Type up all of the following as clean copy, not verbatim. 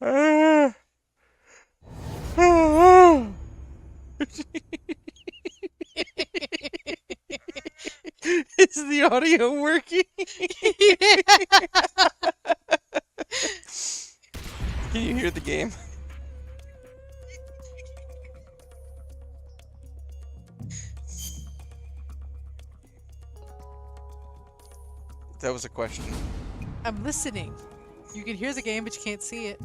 Is the audio working? Can you hear the game? That was a question. I'm listening. You can hear the game, but you can't see it.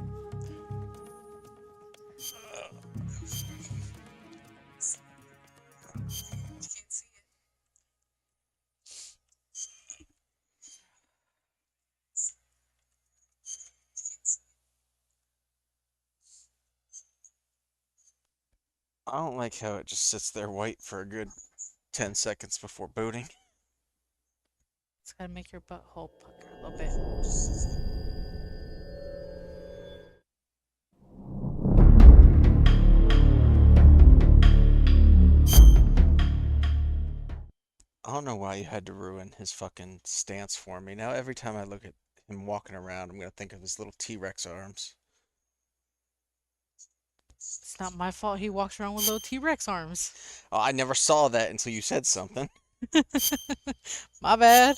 I don't like how it just sits there white for a good 10 seconds before booting. It's gonna make your butthole pucker a little bit. I don't know why you had to ruin his fucking stance for me. Now every time I look at him walking around, I'm gonna think of his little T-Rex arms. It's not my fault he walks around with little T-Rex arms. Oh, I never saw that until you said something. My bad.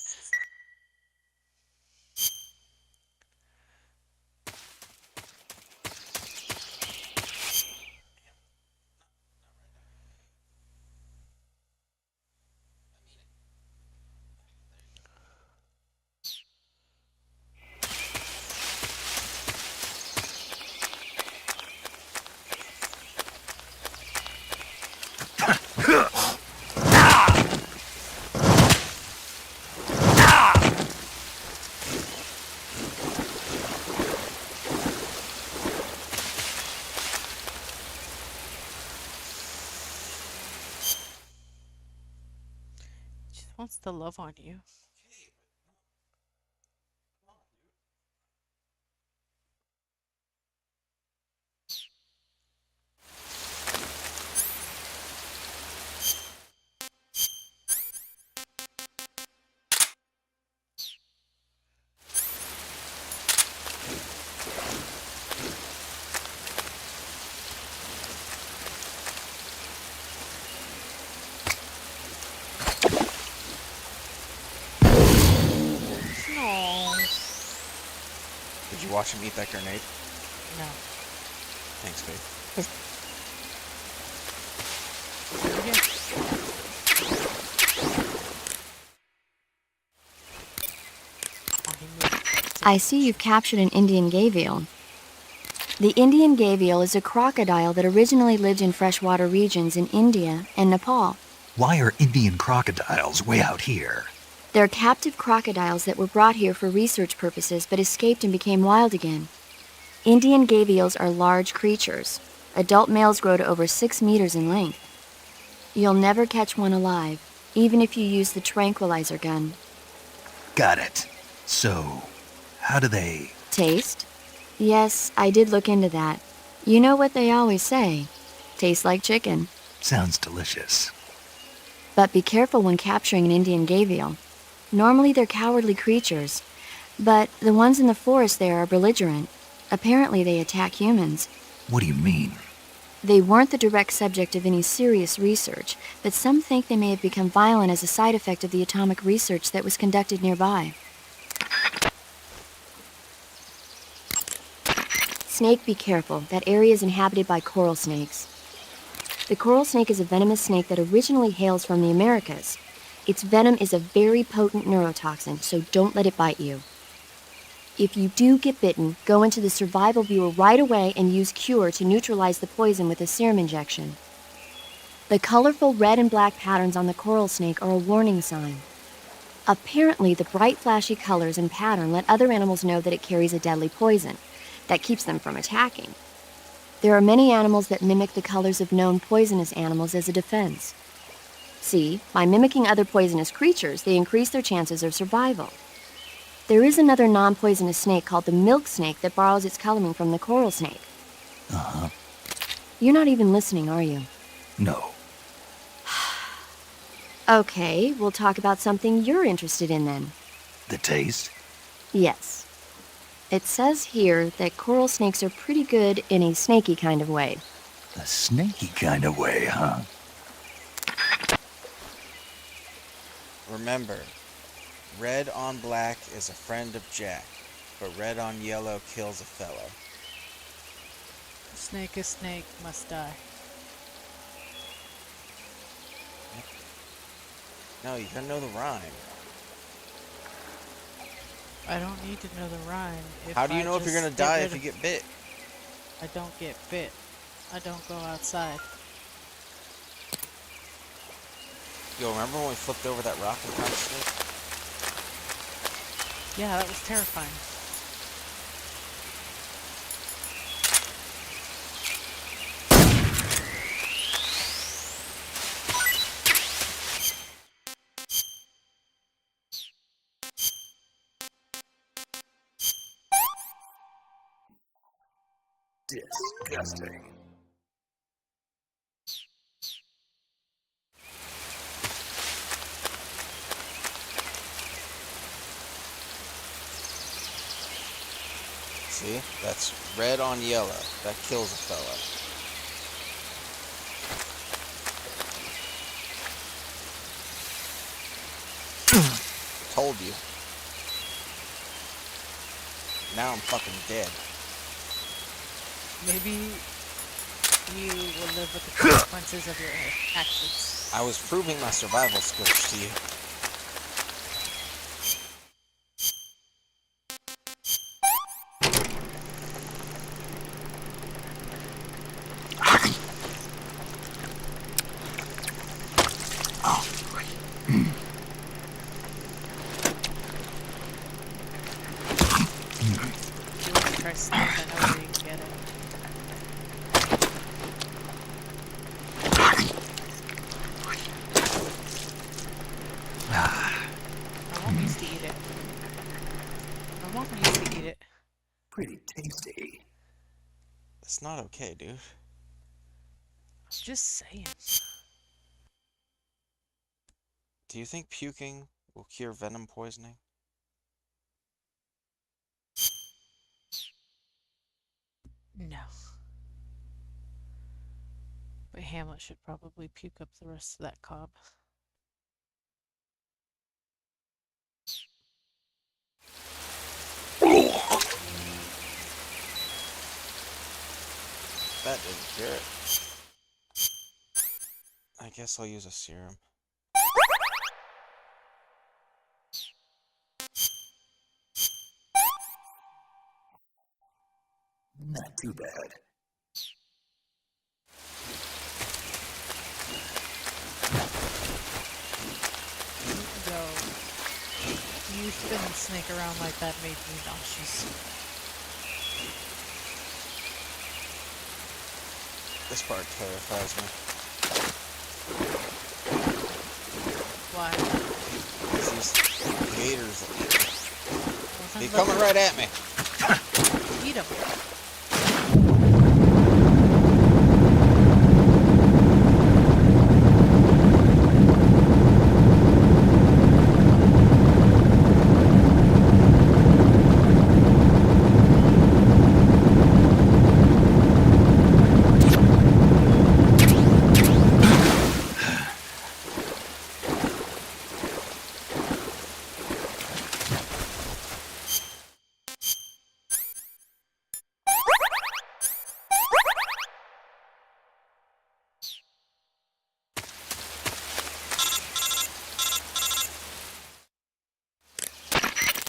She just wants to love on you. No. Did you watch him eat that grenade? No. Thanks, babe. Over here. Oh, he moved. I see you've captured an Indian gavial. The Indian gavial is a crocodile that originally lived in freshwater regions in India and Nepal. Why are Indian crocodiles way out here? They're captive crocodiles that were brought here for research purposes but escaped and became wild again. Indian gavials are large creatures. Adult males grow to over 6 meters in length. You'll never catch one alive, even if you use the tranquilizer gun. Got it. So, how do they... Taste? Yes, I did look into that. You know what they always say. Tastes like chicken. Sounds delicious. But be careful when capturing an Indian gavial. Normally they're cowardly creatures, but the ones in the forest there are belligerent. Apparently they attack humans. What do you mean? They weren't the direct subject of any serious research, but some think they may have become violent as a side effect of the atomic research that was conducted nearby. Snake, be careful. That area is inhabited by coral snakes. The coral snake is a venomous snake that originally hails from the Americas. Its venom is a very potent neurotoxin, so don't let it bite you. If you do get bitten, go into the survival viewer right away and use Cure to neutralize the poison with a serum injection. The colorful red and black patterns on the coral snake are a warning sign. Apparently, the bright flashy colors and pattern let other animals know that it carries a deadly poison that keeps them from attacking. There are many animals that mimic the colors of known poisonous animals as a defense. See, by mimicking other poisonous creatures, they increase their chances of survival. There is another non-poisonous snake called the milk snake that borrows its coloring from the coral snake. Uh-huh. You're not even listening, are you? No. Okay, we'll talk about something you're interested in then. The taste? Yes. It says here that coral snakes are pretty good in a snaky kind of way. A snaky kind of way, huh? Remember, red on black is a friend of Jack, but red on yellow kills a fellow. Snake is snake, must die. No, you gotta know the rhyme. I don't need to know the rhyme. How do you know if you're gonna die if you get bit? I don't get bit. I don't go outside. Yo, remember when we flipped over that rock and found a snake? Yeah, that was terrifying. Disgusting. See? That's red on yellow. That kills a fella. Told you. Now I'm fucking dead. Maybe you will live with the consequences of your actions. I was proving my survival skills to you. If you want to try snake, I know where you can get it. My mom used to eat it. My mom used to eat it. Pretty tasty. It's not okay, dude. Just saying. Do you think puking will cure venom poisoning? No. But Hamlet should probably puke up the rest of that cob. That didn't cure it. I guess I'll use a serum. Not too bad. Yo, you spinning snake around like that made me nauseous. This part terrifies me. Why? These gators will eat me. Wasn't They're the- coming right at me. Eat 'em.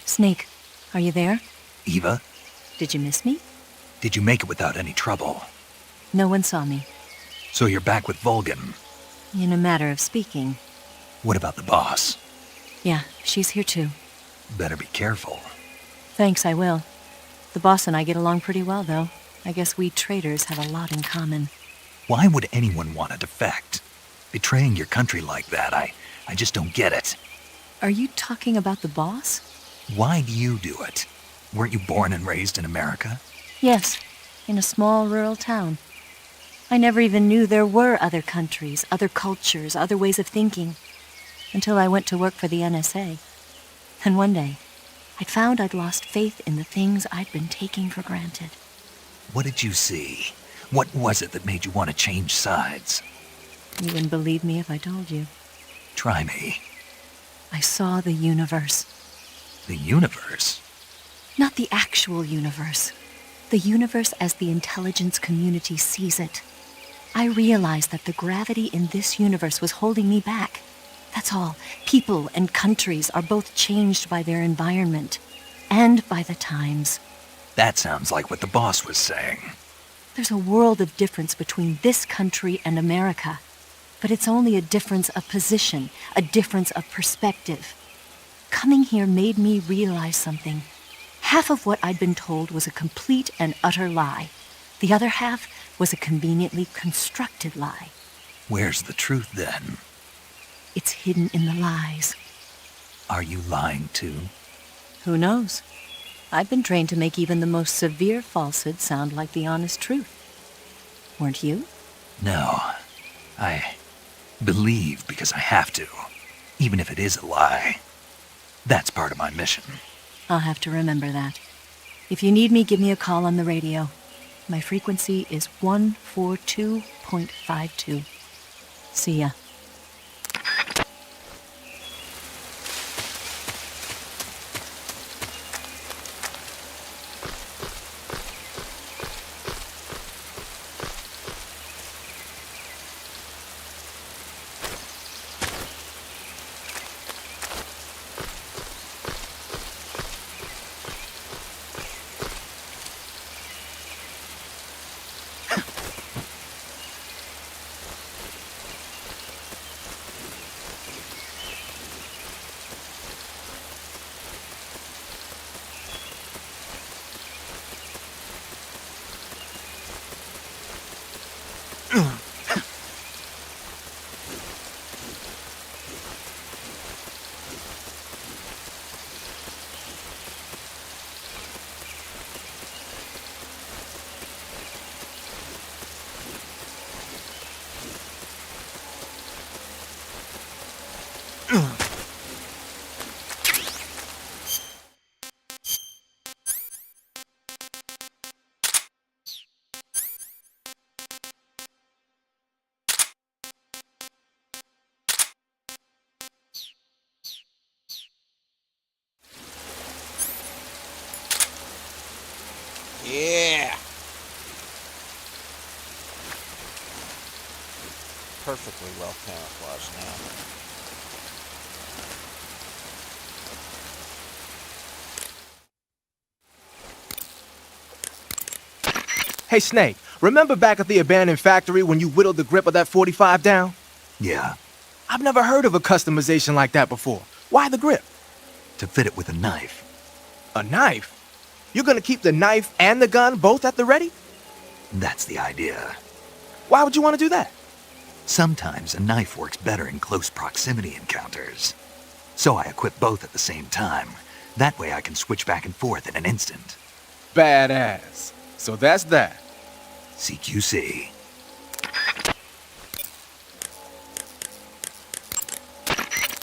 Snake, are you there? Eva, Did you miss me? did you make it without any trouble? No one saw me. So you're back with Vulcan. In a matter of speaking. What about the boss? Yeah, she's here too. Better be careful. Thanks, I will. The boss and I get along pretty well, though. I guess we traders have a lot in common. Why would anyone want to defect? Betraying your country like that, I just don't get it. Are you talking about the boss? Why do you do it? Weren't you born and raised in America? Yes, in a small rural town. I never even knew there were other countries, other cultures, other ways of thinking, until I went to work for the NSA. And one day, I'd found I'd lost faith in the things I'd been taking for granted. What did you see? What was it that made you want to change sides? You wouldn't believe me if I told you. Try me. I saw the universe. The universe? Not the actual universe. The universe as the intelligence community sees it. I realized that the gravity in this universe was holding me back. That's all. People and countries are both changed by their environment and by the times. That sounds like what the boss was saying. There's a world of difference between this country and America. But it's only a difference of position, a difference of perspective. Coming here made me realize something. Half of what I'd been told was a complete and utter lie. The other half was a conveniently constructed lie. Where's the truth then? It's hidden in the lies. Are you lying too? Who knows? I've been trained to make even the most severe falsehood sound like the honest truth. Weren't you? No. I believe because I have to, even if it is a lie. That's part of my mission. I'll have to remember that. If you need me, give me a call on the radio. My frequency is 142.52. See ya. Yeah! Perfectly well camouflaged now. Hey, Snake, remember back at the abandoned factory when you whittled the grip of that 45 down? Yeah, I've never heard of a customization like that before. Why the grip? to fit it with a knife. A knife? You're gonna keep the knife and the gun both at the ready? That's the idea. Why would you want to do that? Sometimes a knife works better in close proximity encounters. So I equip both at the same time. That way I can switch back and forth in an instant. Badass. So that's that. CQC.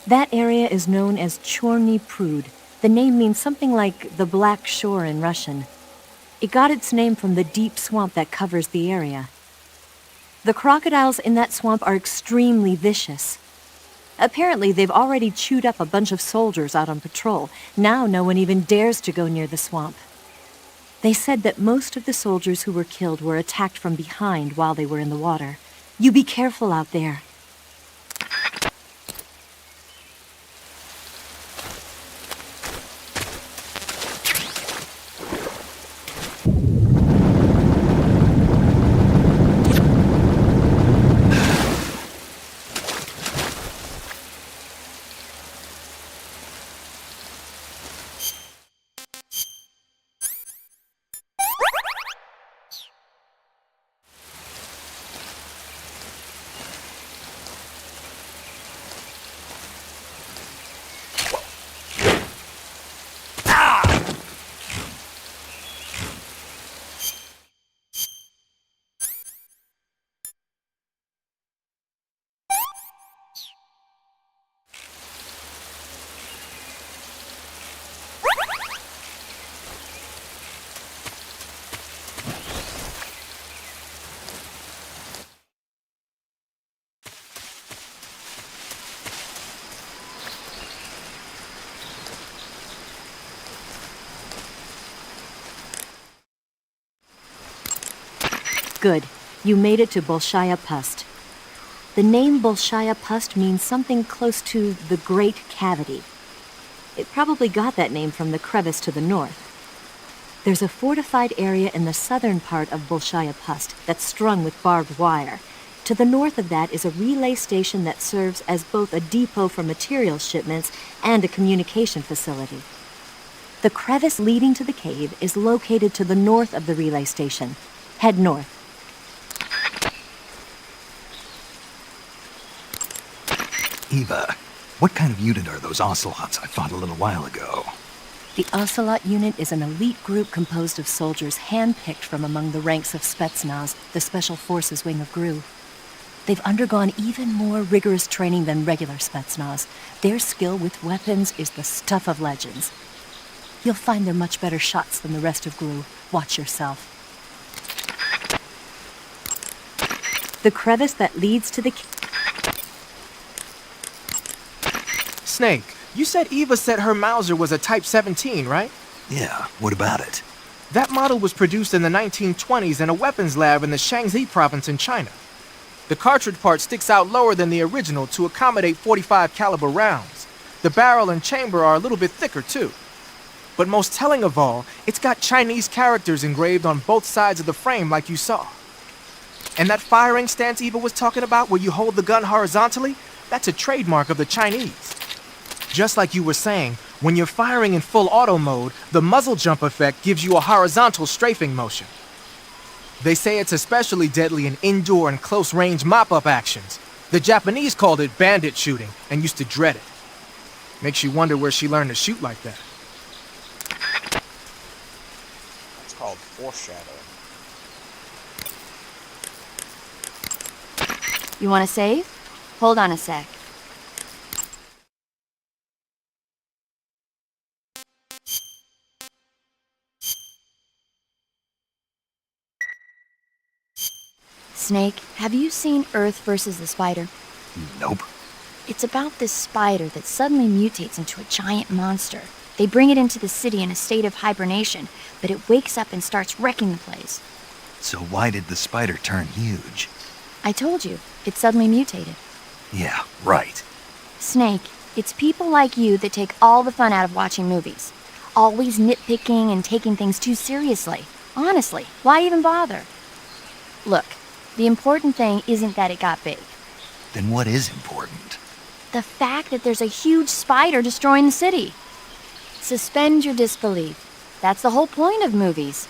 That area is known as Chorny Prud. The name means something like the Black Shore in Russian. It got its name from the deep swamp that covers the area. The crocodiles in that swamp are extremely vicious. Apparently, they've already chewed up a bunch of soldiers out on patrol. Now no one even dares to go near the swamp. They said that most of the soldiers who were killed were attacked from behind while they were in the water. You be careful out there. Good. You made it to Bolshaya Pust. The name Bolshaya Pust means something close to the Great Cavity. It probably got that name from the crevice to the north. There's a fortified area in the southern part of Bolshaya Pust that's strung with barbed wire. To the north of that is a relay station that serves as both a depot for material shipments and a communication facility. The crevice leading to the cave is located to the north of the relay station. Head north. Eva, what kind of unit are those ocelots I fought a little while ago? The Ocelot unit is an elite group composed of soldiers handpicked from among the ranks of Spetsnaz, the Special Forces wing of GRU. They've undergone even more rigorous training than regular Spetsnaz. Their skill with weapons is the stuff of legends. You'll find they're much better shots than the rest of GRU. Watch yourself. The crevice that leads to the... Snake, you said Eva said her Mauser was a Type 17, right? Yeah, what about it? That model was produced in the 1920s in a weapons lab in the Shaanxi province in China. The cartridge part sticks out lower than the original to accommodate 45 caliber rounds. The barrel and chamber are a little bit thicker too. But most telling of all, it's got Chinese characters engraved on both sides of the frame like you saw. And that firing stance Eva was talking about where you hold the gun horizontally, that's a trademark of the Chinese. Just like you were saying, when you're firing in full auto mode, the muzzle jump effect gives you a horizontal strafing motion. They say it's especially deadly in indoor and close-range mop-up actions. The Japanese called it bandit shooting and used to dread it. Makes you wonder where she learned to shoot like that. It's called foreshadowing. You want to save? Hold on a sec. Snake, have you seen Earth versus the Spider? Nope. It's about this spider that suddenly mutates into a giant monster. They bring it into the city in a state of hibernation, but it wakes up and starts wrecking the place. So why did the spider turn huge? I told you, it suddenly mutated. Yeah, right. Snake, it's people like you that take all the fun out of watching movies. Always nitpicking and taking things too seriously. Honestly, why even bother? Look, the important thing isn't that it got big. Then what is important? The fact that there's a huge spider destroying the city. Suspend your disbelief. That's the whole point of movies.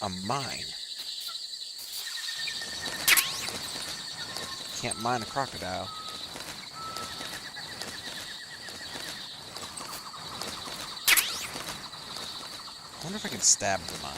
A mine. Can't mine a crocodile. I wonder if I can stab the mine.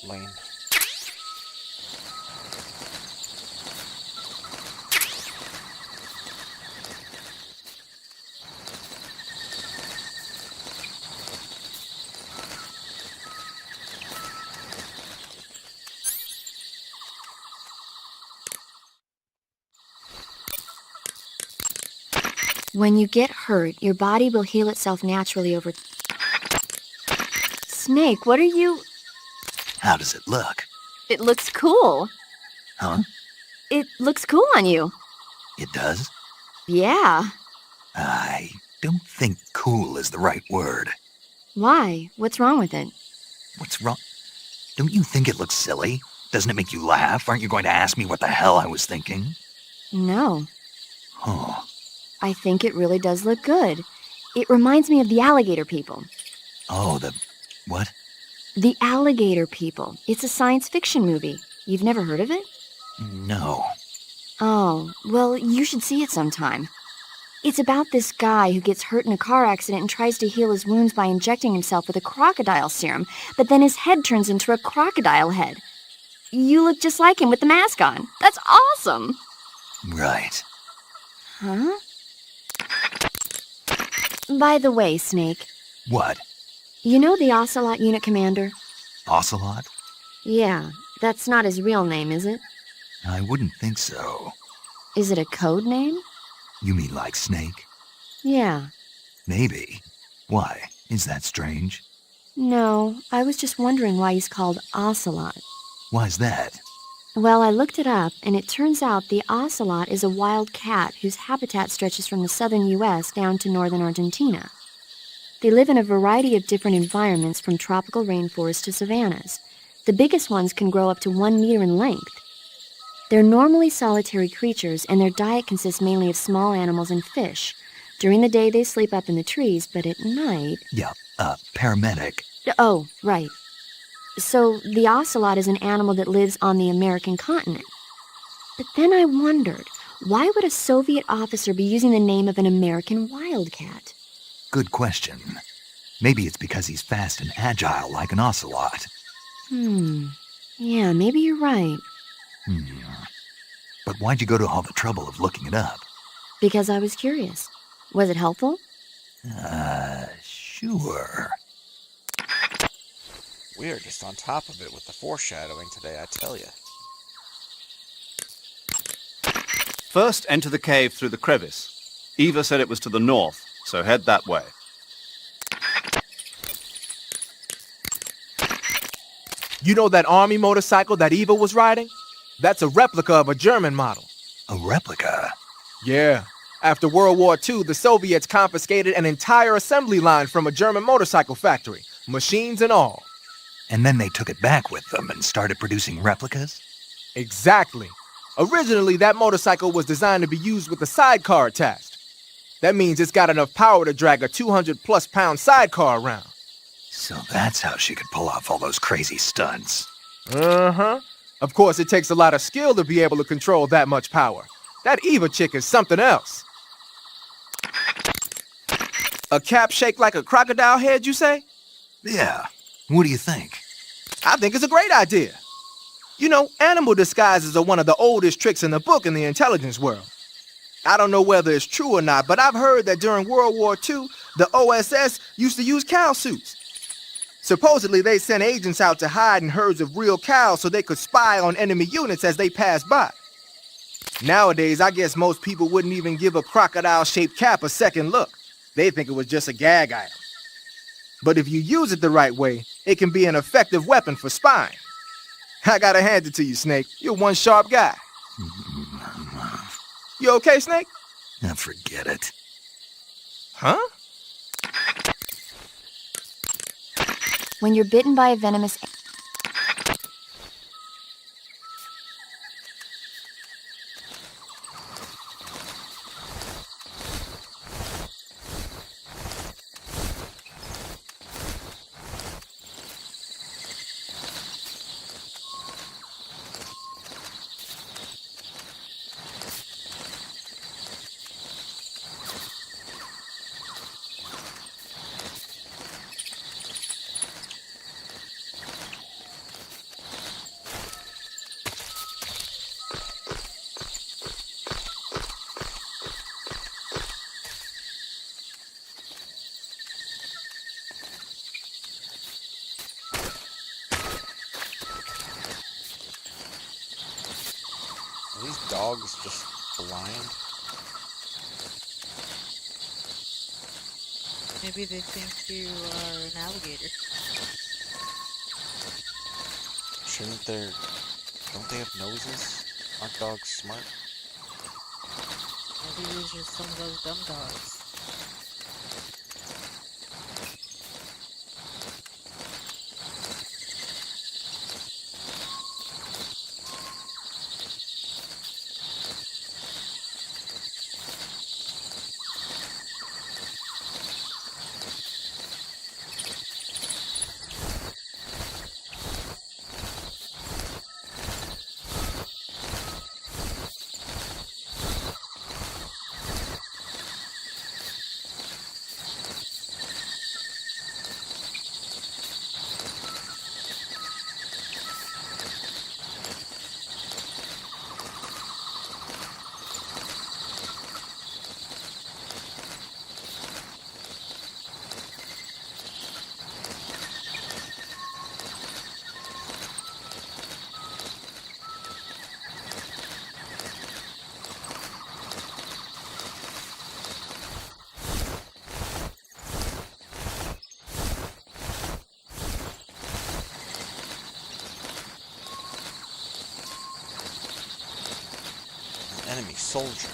Lane. When you get hurt, your body will heal itself naturally over... Snake, what are you... How does it look? It looks cool. Huh? It looks cool on you. It does? Yeah. I don't think cool is the right word. Why? What's wrong with it? What's wrong? Don't you think it looks silly? Doesn't it make you laugh? Aren't you going to ask me what the hell I was thinking? No. Huh. I think it really does look good. It reminds me of the alligator people. Oh, the... what? The Alligator People. It's a science fiction movie. You've never heard of it? No. Oh, well, you should see it sometime. It's about this guy who gets hurt in a car accident and tries to heal his wounds by injecting himself with a crocodile serum, but then his head turns into a crocodile head. You look just like him with the mask on. That's awesome! Right. Huh? By the way, Snake, What? you know the Ocelot Unit Commander? Ocelot? Yeah, that's not his real name, is it? I wouldn't think so. Is it a code name? You mean like Snake? Yeah. Maybe. Why? Is that strange? No, I was just wondering why he's called Ocelot. Why's that? Well, I looked it up, and it turns out the ocelot is a wild cat whose habitat stretches from the southern U.S. down to northern Argentina. They live in a variety of different environments from tropical rainforests to savannas. The biggest ones can grow up to 1 meter in length. They're normally solitary creatures, and their diet consists mainly of small animals and fish. During the day, they sleep up in the trees, but at night... Yeah, paramedic. Oh, right. So the ocelot is an animal that lives on the American continent. But then I wondered, why would a Soviet officer be using the name of an American wildcat? Good question. Maybe it's because he's fast and agile like an ocelot. Yeah, maybe you're right. But why'd you go to all the trouble of looking it up? Because I was curious. Was it helpful? Sure. We are just on top of it with the foreshadowing today, I tell ya. First, enter the cave through the crevice. Eva said it was to the north, so head that way. You know that army motorcycle that Eva was riding? That's a replica of a German model. A replica? Yeah. After World War II, the Soviets confiscated an entire assembly line from a German motorcycle factory, machines and all. And then they took it back with them and started producing replicas? Exactly. Originally, that motorcycle was designed to be used with a sidecar attached. That means it's got enough power to drag a 200-plus pound sidecar around. So that's how she could pull off all those crazy stunts. Uh-huh. Of course, it takes a lot of skill to be able to control that much power. That Eva chick is something else. A cap shaped like a crocodile head, you say? Yeah. What do you think? I think it's a great idea. You know, animal disguises are one of the oldest tricks in the book in the intelligence world. I don't know whether it's true or not, but I've heard that during World War II, the OSS used to use cow suits. Supposedly, they sent agents out to hide in herds of real cows so they could spy on enemy units as they passed by. Nowadays, I guess most people wouldn't even give a crocodile-shaped cap a second look. They think it was just a gag item. But if you use it the right way, it can be an effective weapon for spying. I gotta hand it to you, Snake. You're one sharp guy. You okay, Snake? Now forget it. Huh? When you're bitten by a venomous... Are these dogs just blind? Maybe they think you are an alligator. Shouldn't there... Don't they have noses? Aren't dogs smart? Maybe these are some of those dumb dogs. soldier.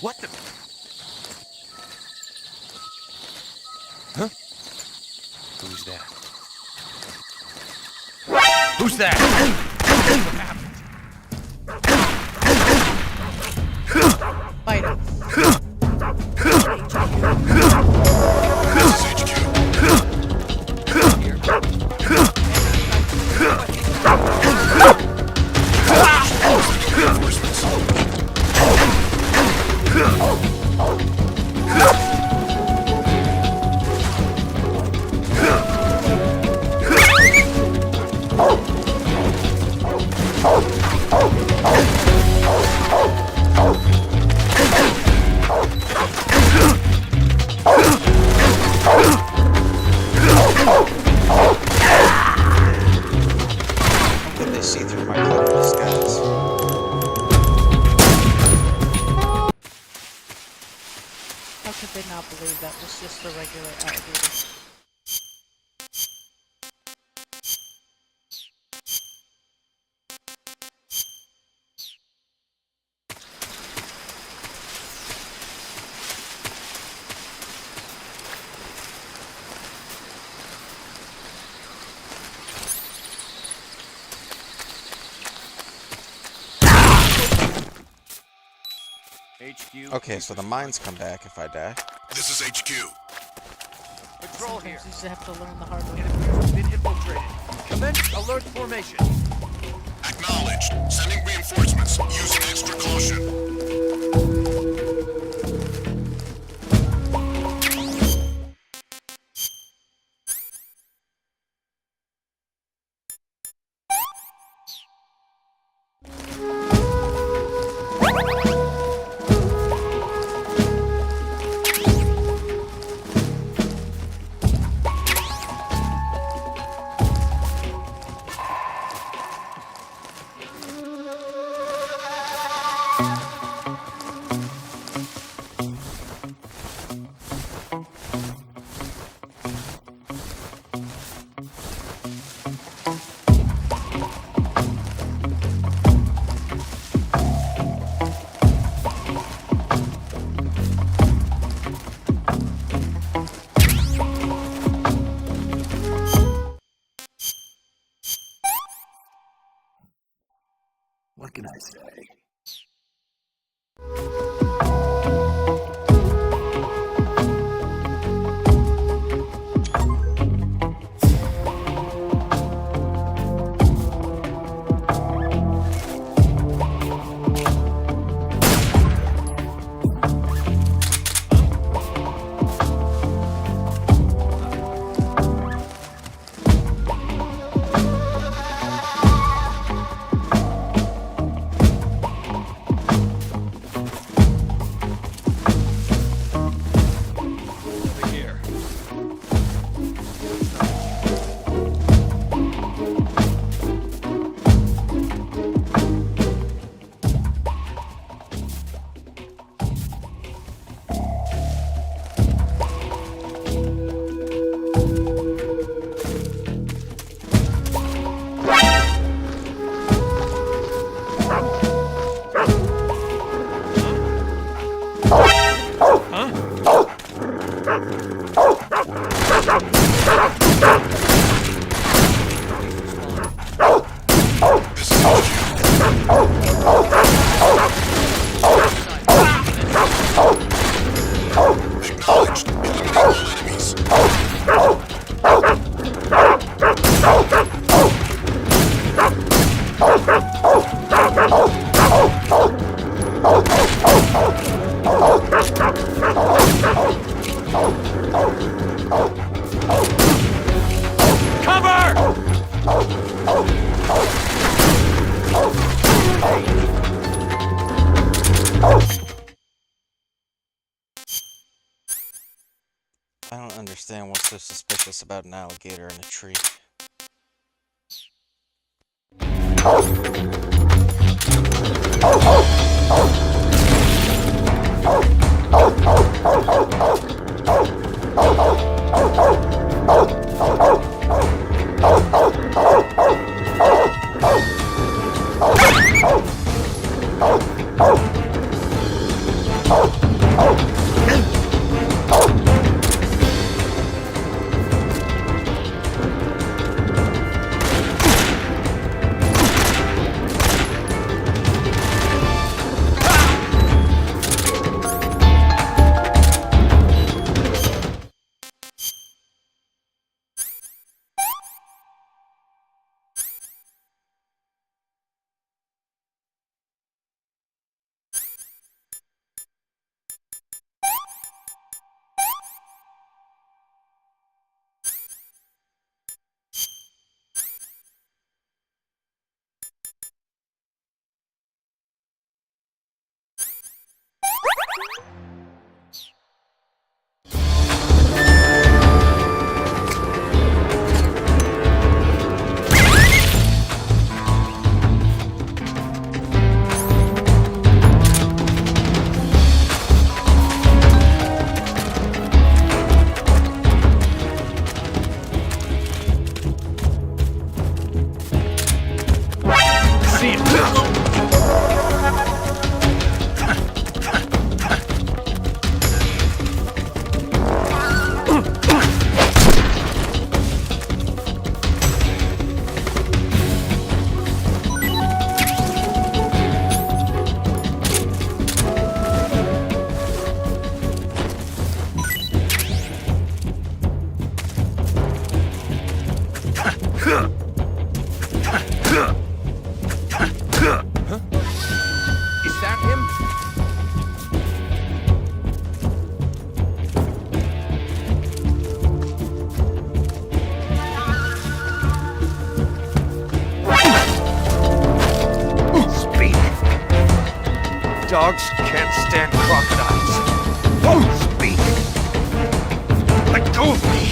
What the? Huh? Who's that? Who's that? Bite him. Did they see through my clever disguise? How could they not believe that was just a regular alligator? HQ. Okay, so the mines come back if I die. This is HQ. Patrol here. Sometimes you just have to learn the hard way. It appears we've been infiltrated. Commence alert formation. Acknowledged. Sending reinforcements. Using extra caution. What can I say? Over here. This is HQ. Acknowledged. Eliminate all enemies. Cover! I don't understand what's so suspicious about an alligator in a tree. dogs can't stand crocodiles. Oh, speak! Let go of me!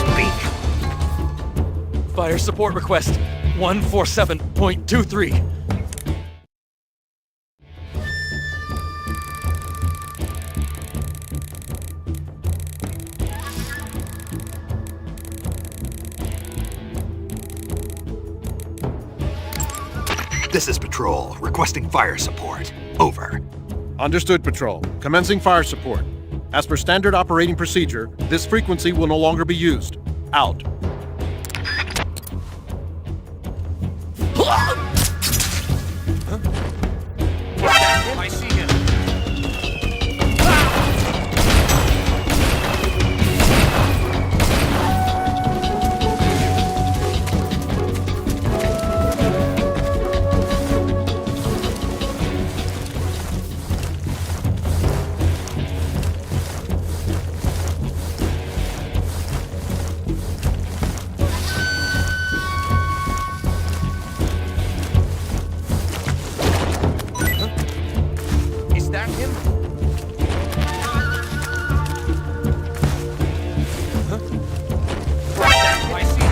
Speak! Fire support request 147.23. This is Patrol, requesting fire support. Over. Understood, Patrol. Commencing fire support. As per standard operating procedure, this frequency will no longer be used. Out. I see him. Is that him? I see him.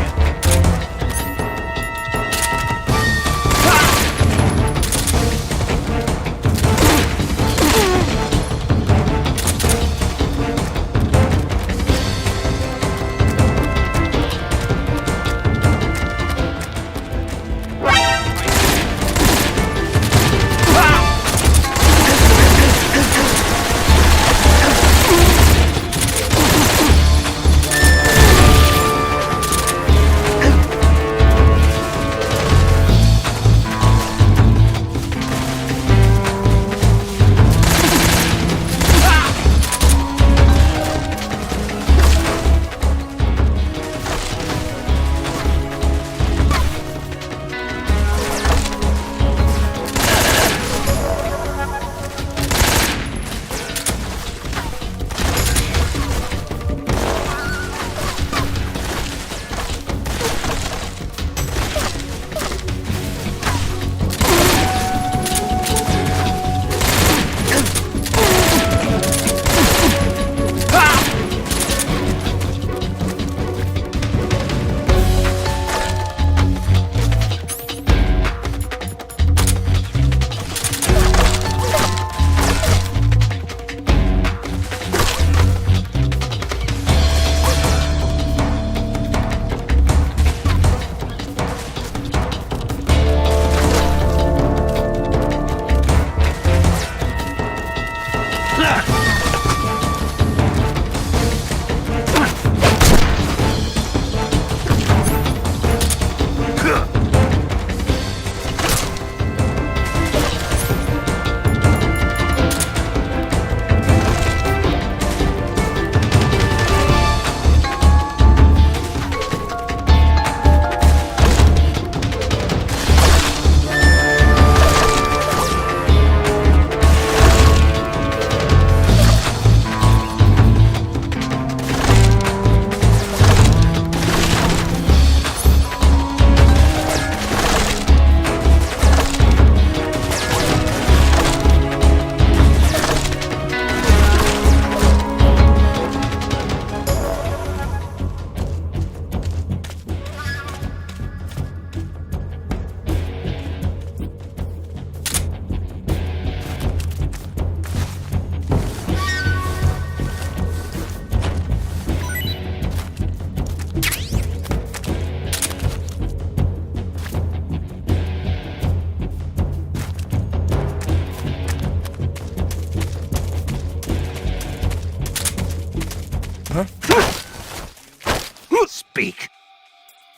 Speak.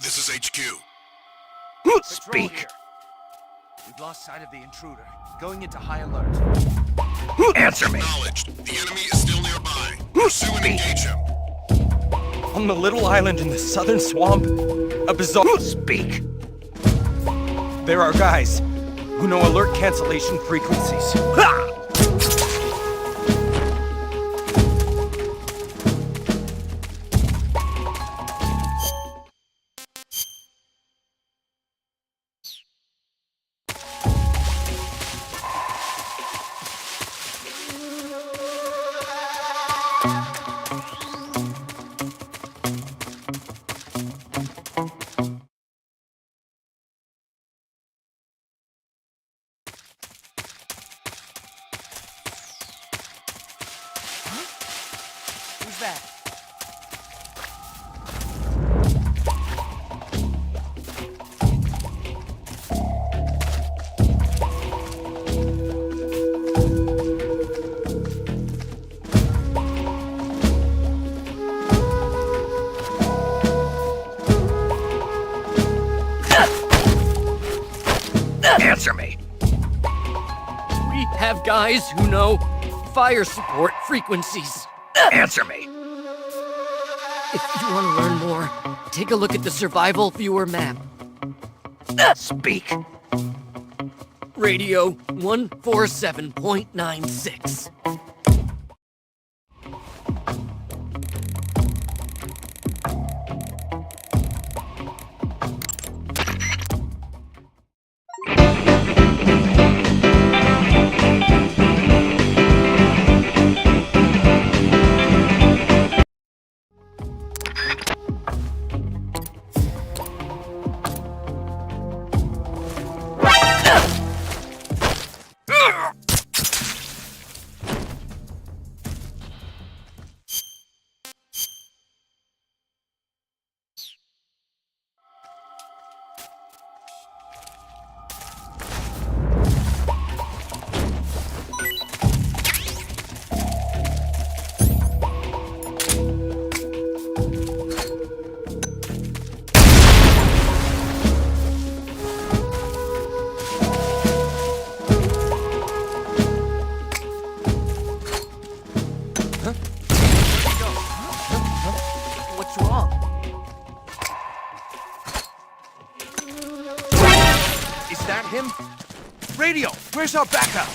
This is HQ. Speak. We've lost sight of the intruder. Going into high alert. Answer me. Acknowledged. The enemy is still nearby. Pursue and engage him. On the little island in the southern swamp, a bizarre... Speak. There are guys who know alert cancellation frequencies. that? Answer me. We have guys who know fire support frequencies. Answer me. If you want to learn more, take a look at the survival viewer map. Speak. Radio 147.96. What's wrong? Is that him? Radio, where's our backup?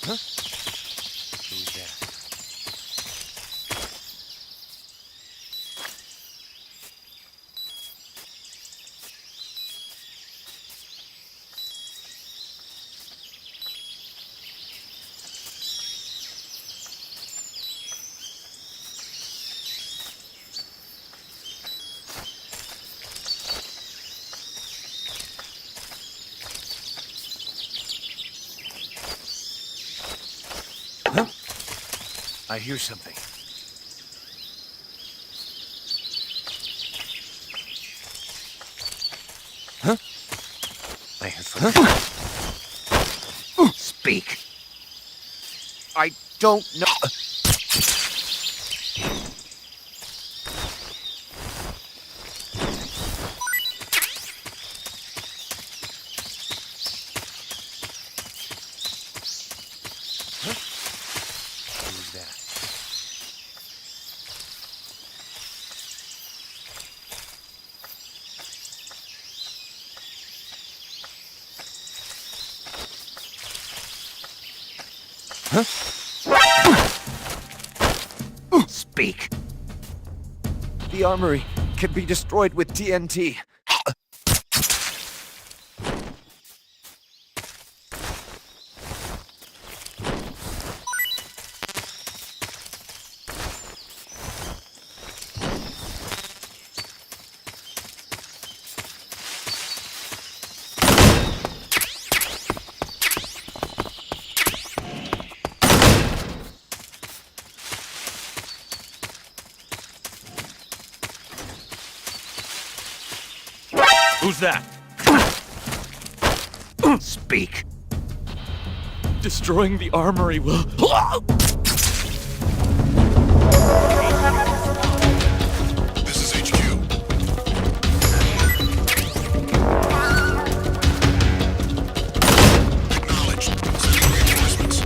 Who's that? I hear something. Huh? I heard something. Speak. I don't know. Who's that? Speak. The armory can be destroyed with TNT. Who's that? Speak. Destroying the armory will... This is HQ. Acknowledged. Sending reinforcements.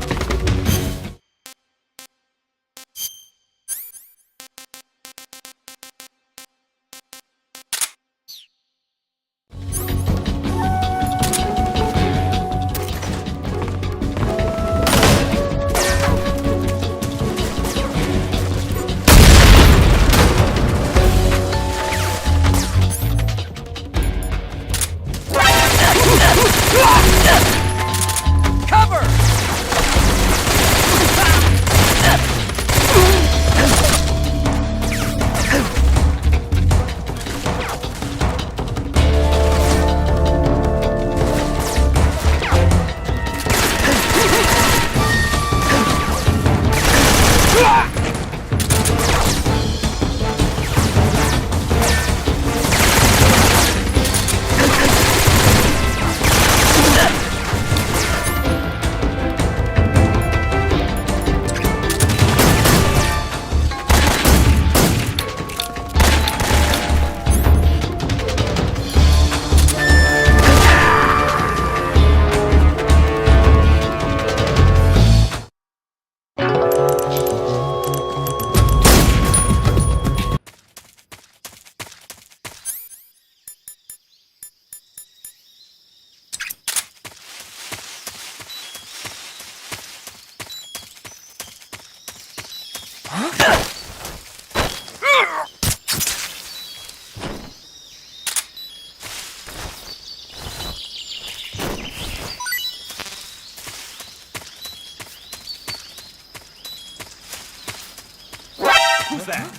Who's that?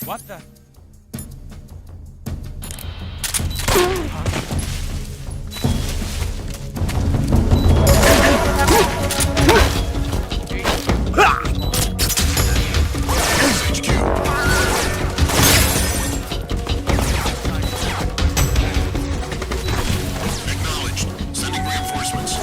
What the? Acknowledged. Sending reinforcements.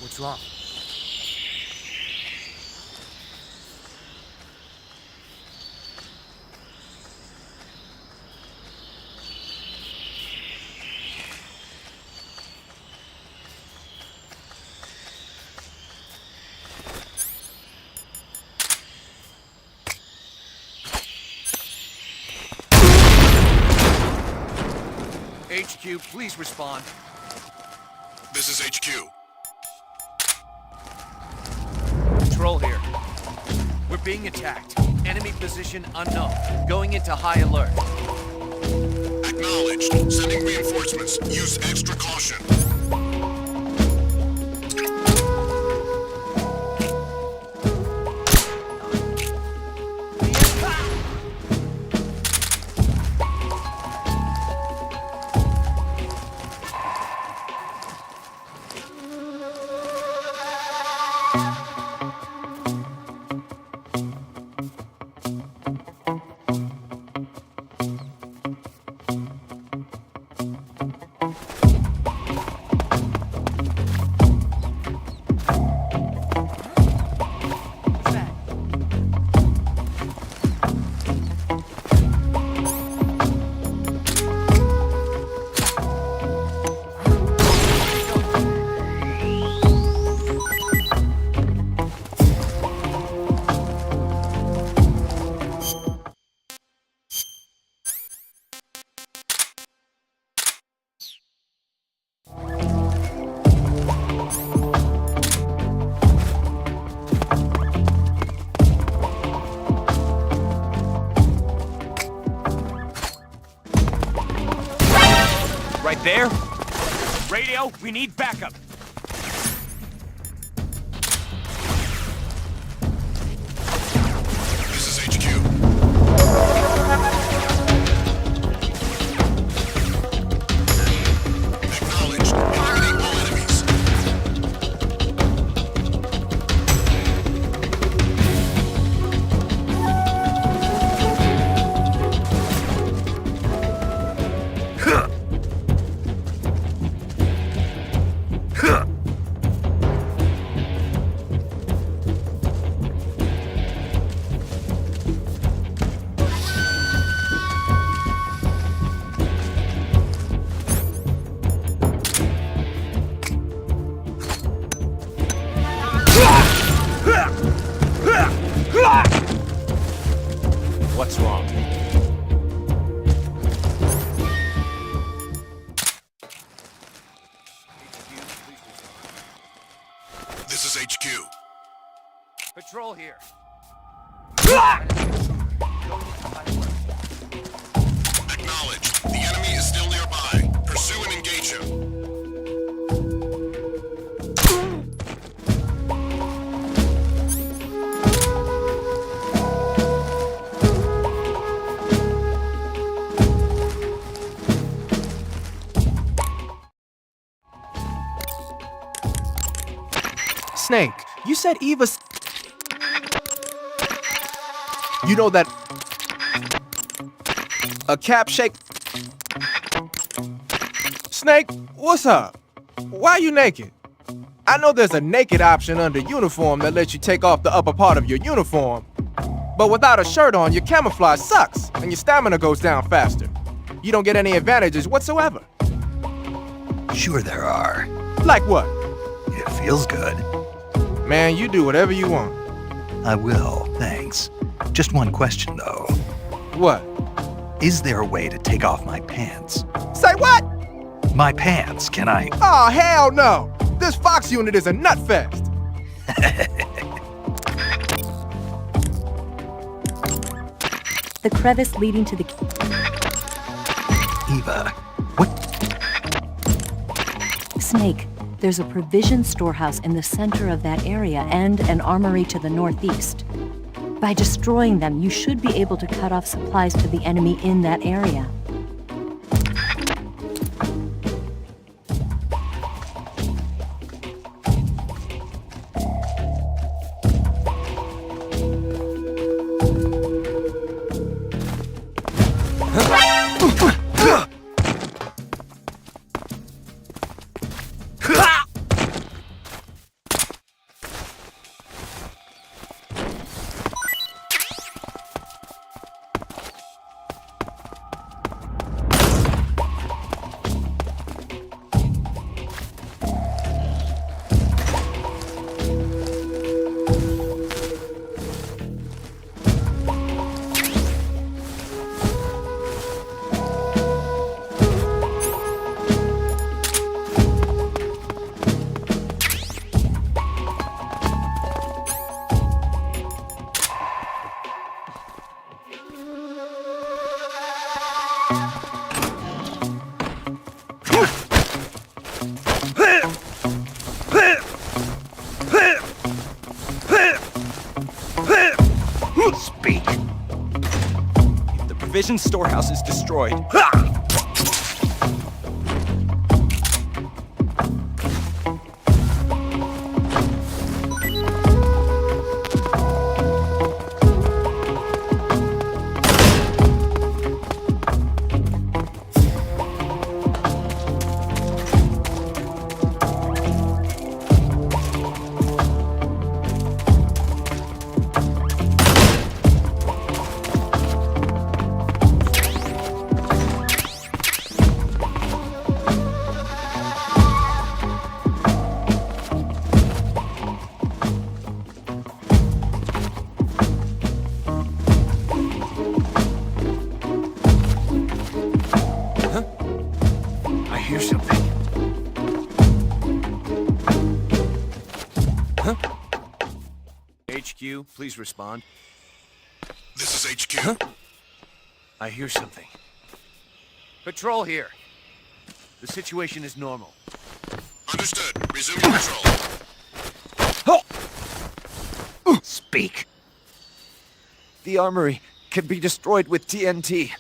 What's wrong? HQ, please respond. This is HQ. Patrol here. We're being attacked. Enemy position unknown. Going into high alert. Acknowledged. Sending reinforcements. Use extra caution. Right there. Radio, we need backup. This is HQ. Acknowledged. Eliminate all enemies. What's wrong? This is HQ. Patrol here. Acknowledged. The enemy is still nearby. Pursue and engage him. Snake, you said Eva's... You know that... A cap shake... Snake, what's up? Why are you naked? I know there's a naked option under uniform that lets you take off the upper part of your uniform. But without a shirt on, your camouflage sucks, and your stamina goes down faster. You don't get any advantages whatsoever. Sure there are. Like what? It feels good. Man, you do whatever you want. I will, thanks. Just one question, though. What? Is there a way to take off my pants? Say what? My pants, can I? Oh, hell no! This Fox unit is a nutfest! The crevice leading to the... Eva, what? Snake, there's a provision storehouse in the center of that area and an armory to the northeast. By destroying them, you should be able to cut off supplies to the enemy in that area. munitions storehouse is destroyed. HQ, please respond. This is HQ. I hear something. Patrol here. The situation is normal. Understood. Resume your patrol. Speak. The armory can be destroyed with TNT.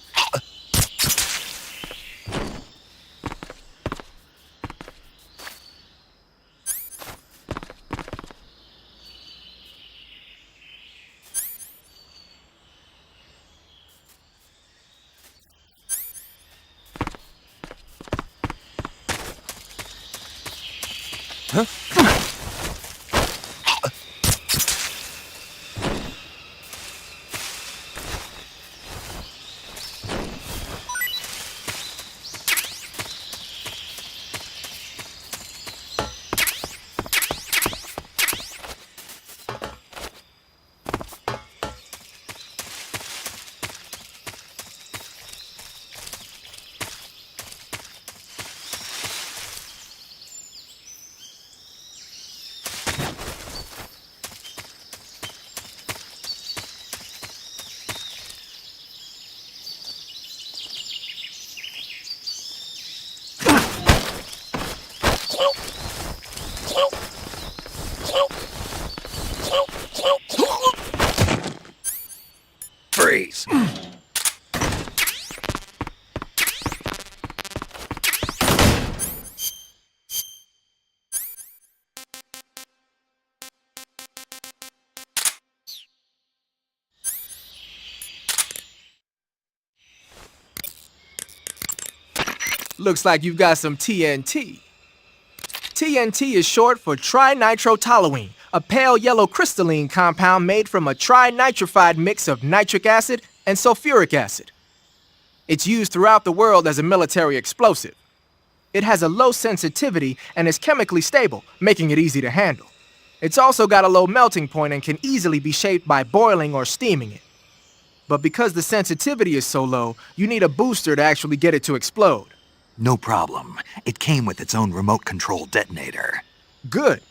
Freeze! Looks like you've got some TNT. TNT is short for trinitrotoluene, a pale yellow crystalline compound made from a trinitrified mix of nitric acid and sulfuric acid. It's used throughout the world as a military explosive. It has a low sensitivity and is chemically stable, making it easy to handle. It's also got a low melting point and can easily be shaped by boiling or steaming it. But because the sensitivity is so low, you need a booster to actually get it to explode. No problem. It came with its own remote control detonator. Good.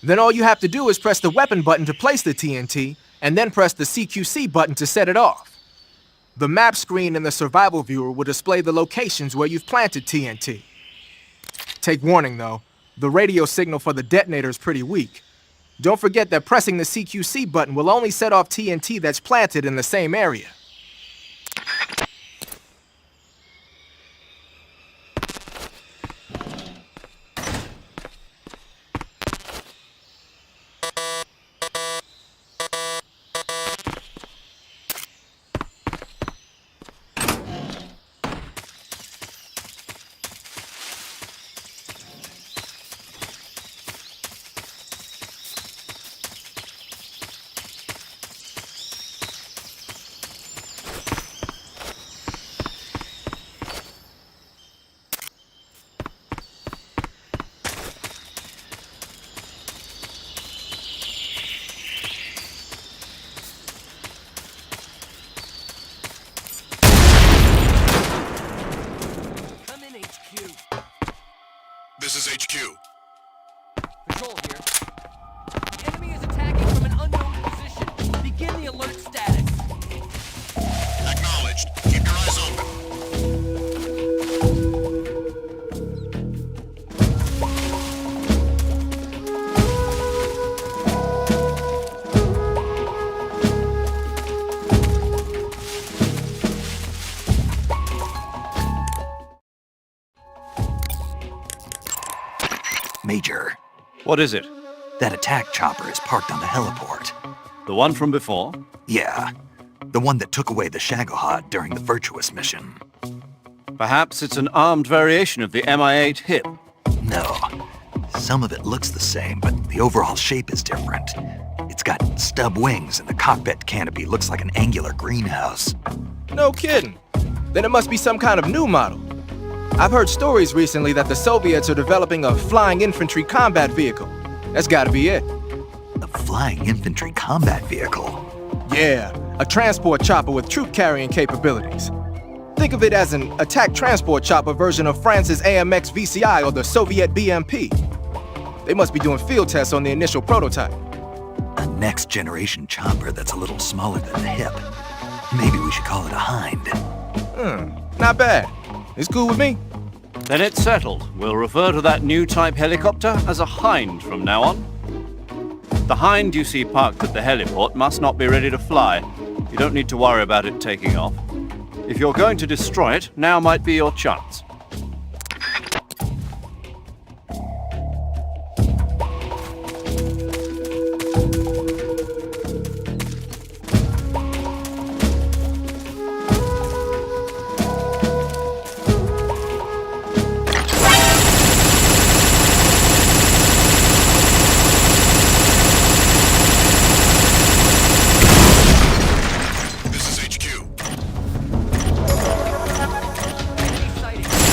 Then all you have to do is press the weapon button to place the TNT, and then press the CQC button to set it off. The map screen in the survival viewer will display the locations where you've planted TNT. Take warning though, the radio signal for the detonator is pretty weak. Don't forget that pressing the CQC button will only set off TNT that's planted in the same area. This is HQ. Patrol here. The enemy is attacking from an unknown position. Begin the alert status. Acknowledged. Keep your eyes open. Major, What is it? that attack chopper is parked on the heliport. The one from before? Yeah, the one that took away the Shagohod during the Virtuous mission. Perhaps it's an armed variation of the Mi-8 HIP. No, some of it looks the same, but the overall shape is different. It's got stub wings and the cockpit canopy looks like an angular greenhouse. No kidding. Then it must be some kind of new model. I've heard stories recently that the Soviets are developing a flying infantry combat vehicle. That's gotta be it. A flying infantry combat vehicle? Yeah, a transport chopper with troop-carrying capabilities. Think of it as an attack transport chopper version of France's AMX VCI or the Soviet BMP. They must be doing field tests on the initial prototype. A next-generation chopper that's a little smaller than the HIP. Maybe we should call it a Hind. Not bad. It's cool with me. Then it's settled. We'll refer to that new type helicopter as a Hind from now on. The Hind you see parked at the heliport must not be ready to fly. You don't need to worry about it taking off. If you're going to destroy it, now might be your chance. This is HQ. Enemy sighted.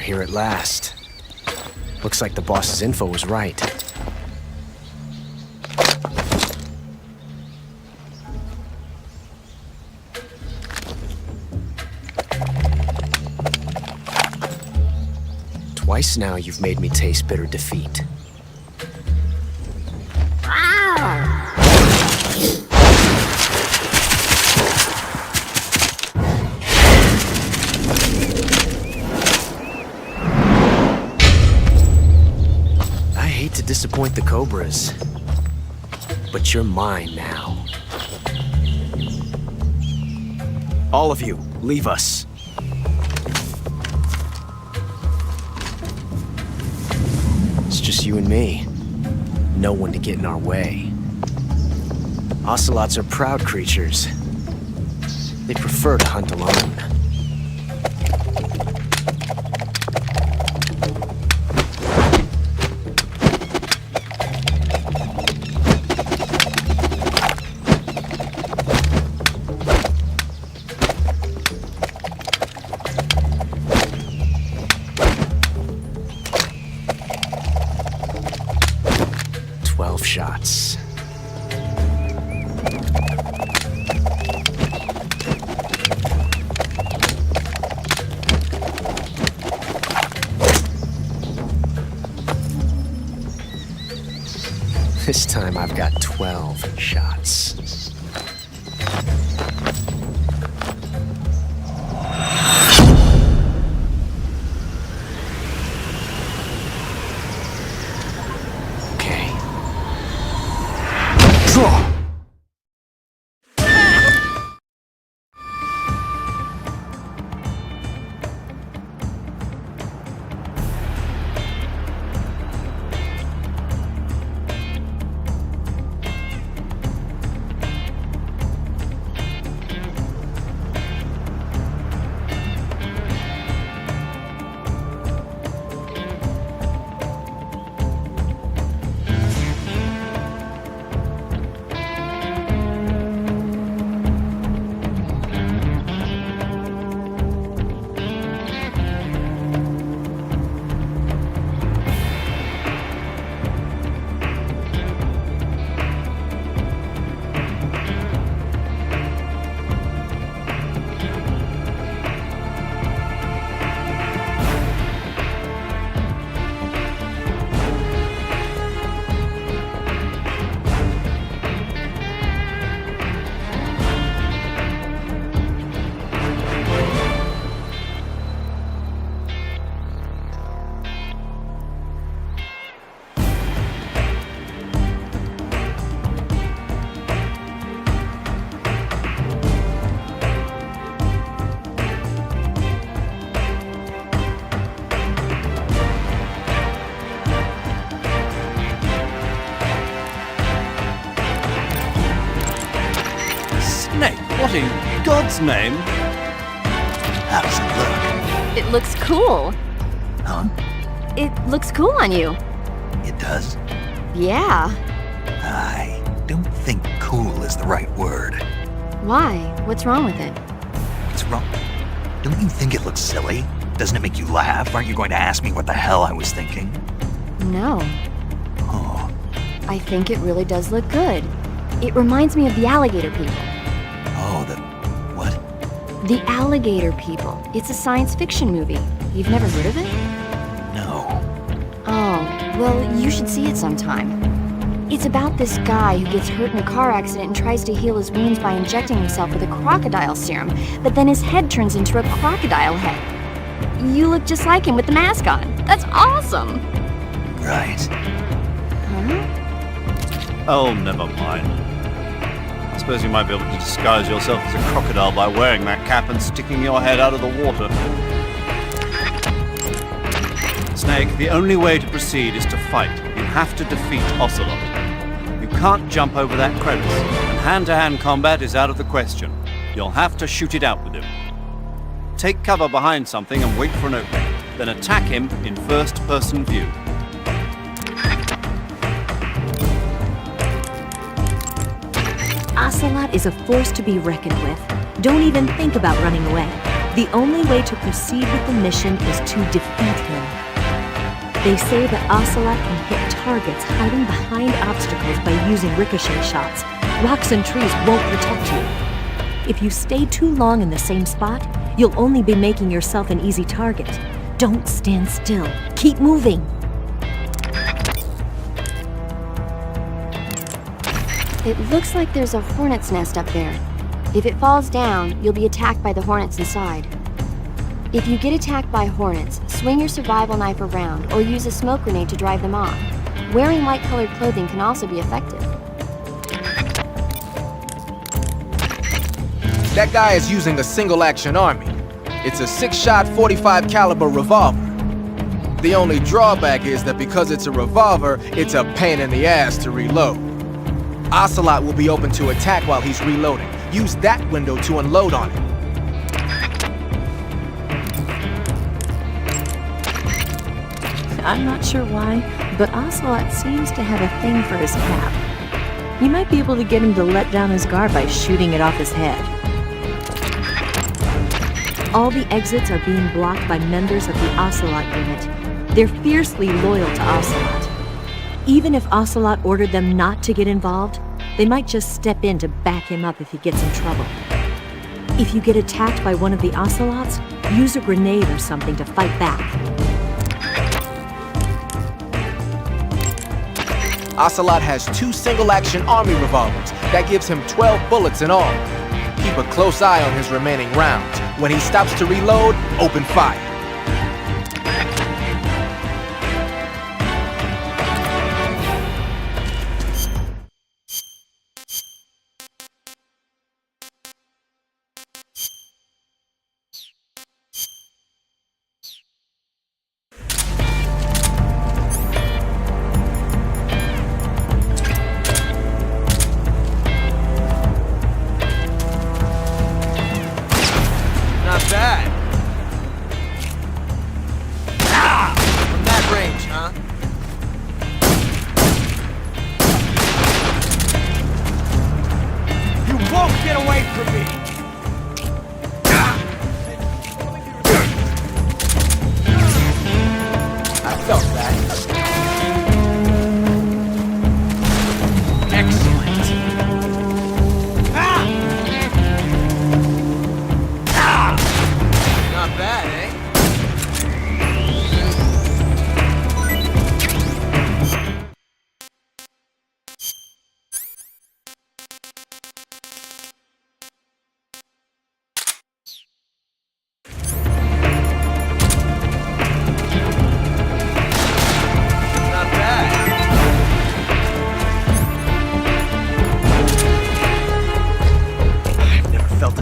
here at last. Looks like the boss's info was right. Twice now you've made me taste bitter defeat. I hate to disappoint the Cobras, but you're mine now. All of you, leave us. It's just you and me. No one to get in our way. Ocelots are proud creatures. They prefer to hunt alone. Shots. This time I've got 12 shots. What in God's name? How does it look? It looks cool. Huh? It looks cool on you. It does? Yeah. I don't think cool is the right word. Why? What's wrong with it? What's wrong? Don't you think it looks silly? Doesn't it make you laugh? Aren't you going to ask me what the hell I was thinking? No. Oh. I think it really does look good. It reminds me of the alligator people. Oh, the what? The Alligator People. It's a science fiction movie. You've never heard of it? No. Oh, well, you should see it sometime. It's about this guy who gets hurt in a car accident and tries to heal his wounds by injecting himself with a crocodile serum, but then his head turns into a crocodile head. You look just like him with the mask on. That's awesome! Right. Huh? Oh, never mind. I suppose you might be able to disguise yourself as a crocodile by wearing that cap and sticking your head out of the water. Snake, the only way to proceed is to fight. You have to defeat Ocelot. You can't jump over that crevice, and hand-to-hand combat is out of the question. You'll have to shoot it out with him. Take cover behind something and wait for an opening, then attack him in first-person view. Ocelot is a force to be reckoned with. Don't even think about running away. The only way to proceed with the mission is to defeat him. They say that Ocelot can hit targets hiding behind obstacles by using ricochet shots. Rocks and trees won't protect you. If you stay too long in the same spot, you'll only be making yourself an easy target. Don't stand still. Keep moving. It looks like there's a hornet's nest up there. If it falls down, you'll be attacked by the hornets inside. If you get attacked by hornets, swing your survival knife around or use a smoke grenade to drive them off. Wearing light-colored clothing can also be effective. That guy is using a single-action army. It's a 6-shot 45 caliber revolver. The only drawback is that because it's a revolver, it's a pain in the ass to reload. Ocelot will be open to attack while he's reloading. Use that window to unload on him. I'm not sure why, but Ocelot seems to have a thing for his cap. You might be able to get him to let down his guard by shooting it off his head. All the exits are being blocked by members of the Ocelot unit. They're fiercely loyal to Ocelot. Even if Ocelot ordered them not to get involved, they might just step in to back him up if he gets in trouble. If you get attacked by one of the Ocelots, use a grenade or something to fight back. Ocelot has 2 single-action army revolvers. That gives him 12 bullets in all. Keep a close eye on his remaining rounds. When he stops to reload, open fire.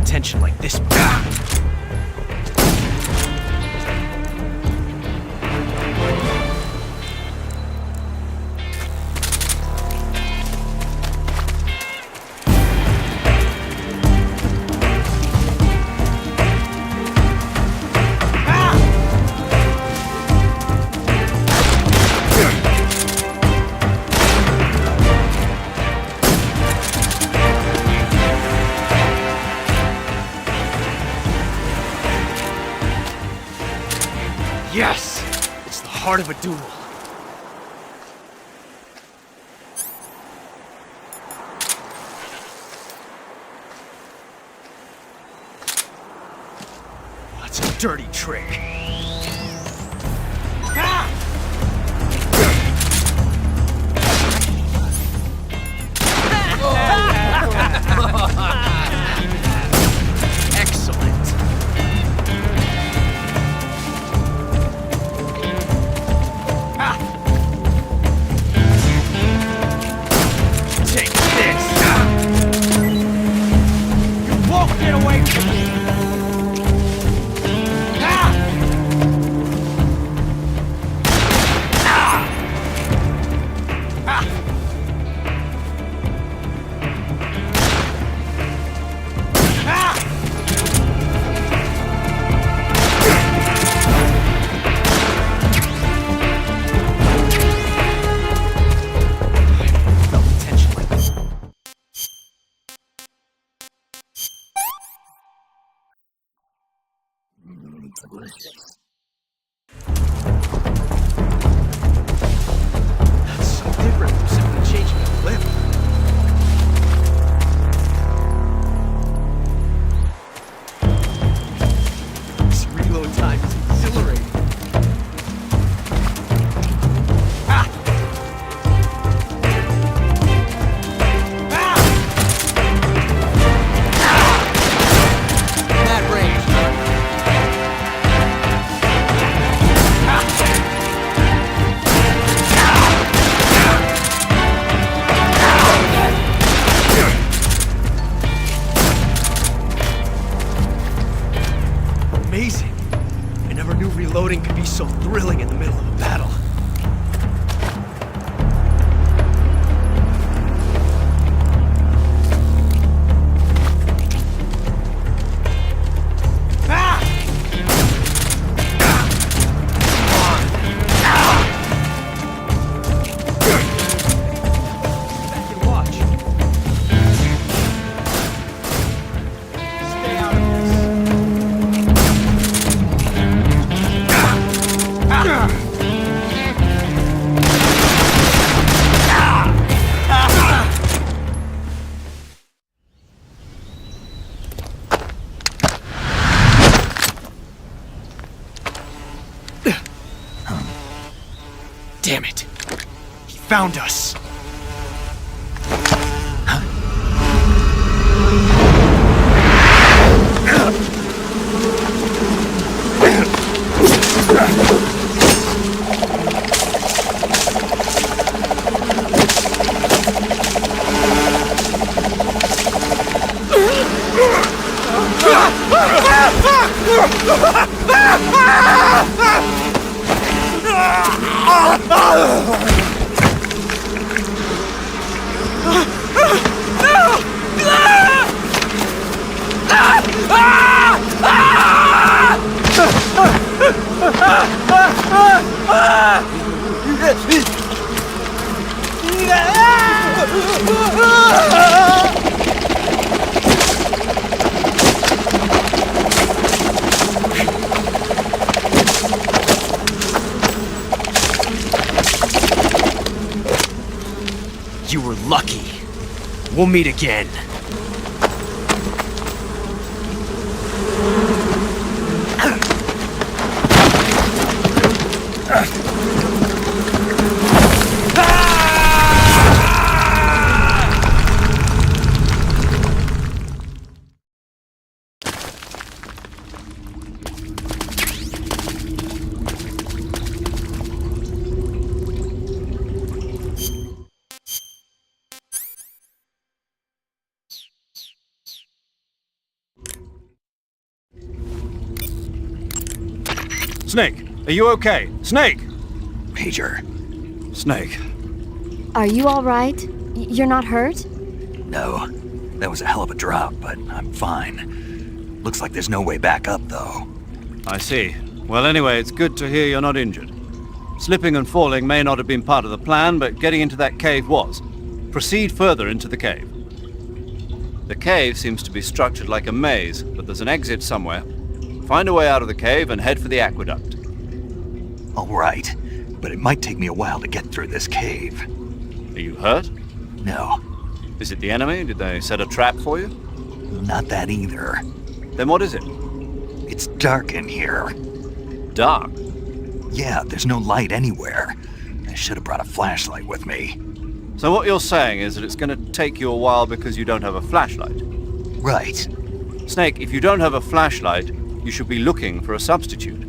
Tension like this before. Yes! It's the heart of a duel. That's a dirty trick. Excellent. Take this. You won't get away from me. That's so different from simply changing a clip. This reload time is exhilarating. Amazing. I never knew reloading could be so thrilling in the middle of a battle. Back and watch. Stay out of this. Damn it. He found us. You were lucky. We'll meet again. Snake, are you okay? Snake! Major. Snake. Are you all right? You're not hurt? No. That was a hell of a drop, but I'm fine. Looks like there's no way back up, though. I see. Well, anyway, it's good to hear you're not injured. Slipping and falling may not have been part of the plan, but getting into that cave was. Proceed further into the cave. The cave seems to be structured like a maze, but there's an exit somewhere. Find a way out of the cave and head for the aqueduct. All right, but it might take me a while to get through this cave. Are you hurt? No, Is it the enemy? Did they set a trap for you? not that either. Then what is it? It's dark in here. Dark? Yeah, there's no light anywhere. I should have brought a flashlight with me. So what you're saying is that it's going to take you a while because you don't have a flashlight? Right. Snake, if you don't have a flashlight, you should be looking for a substitute.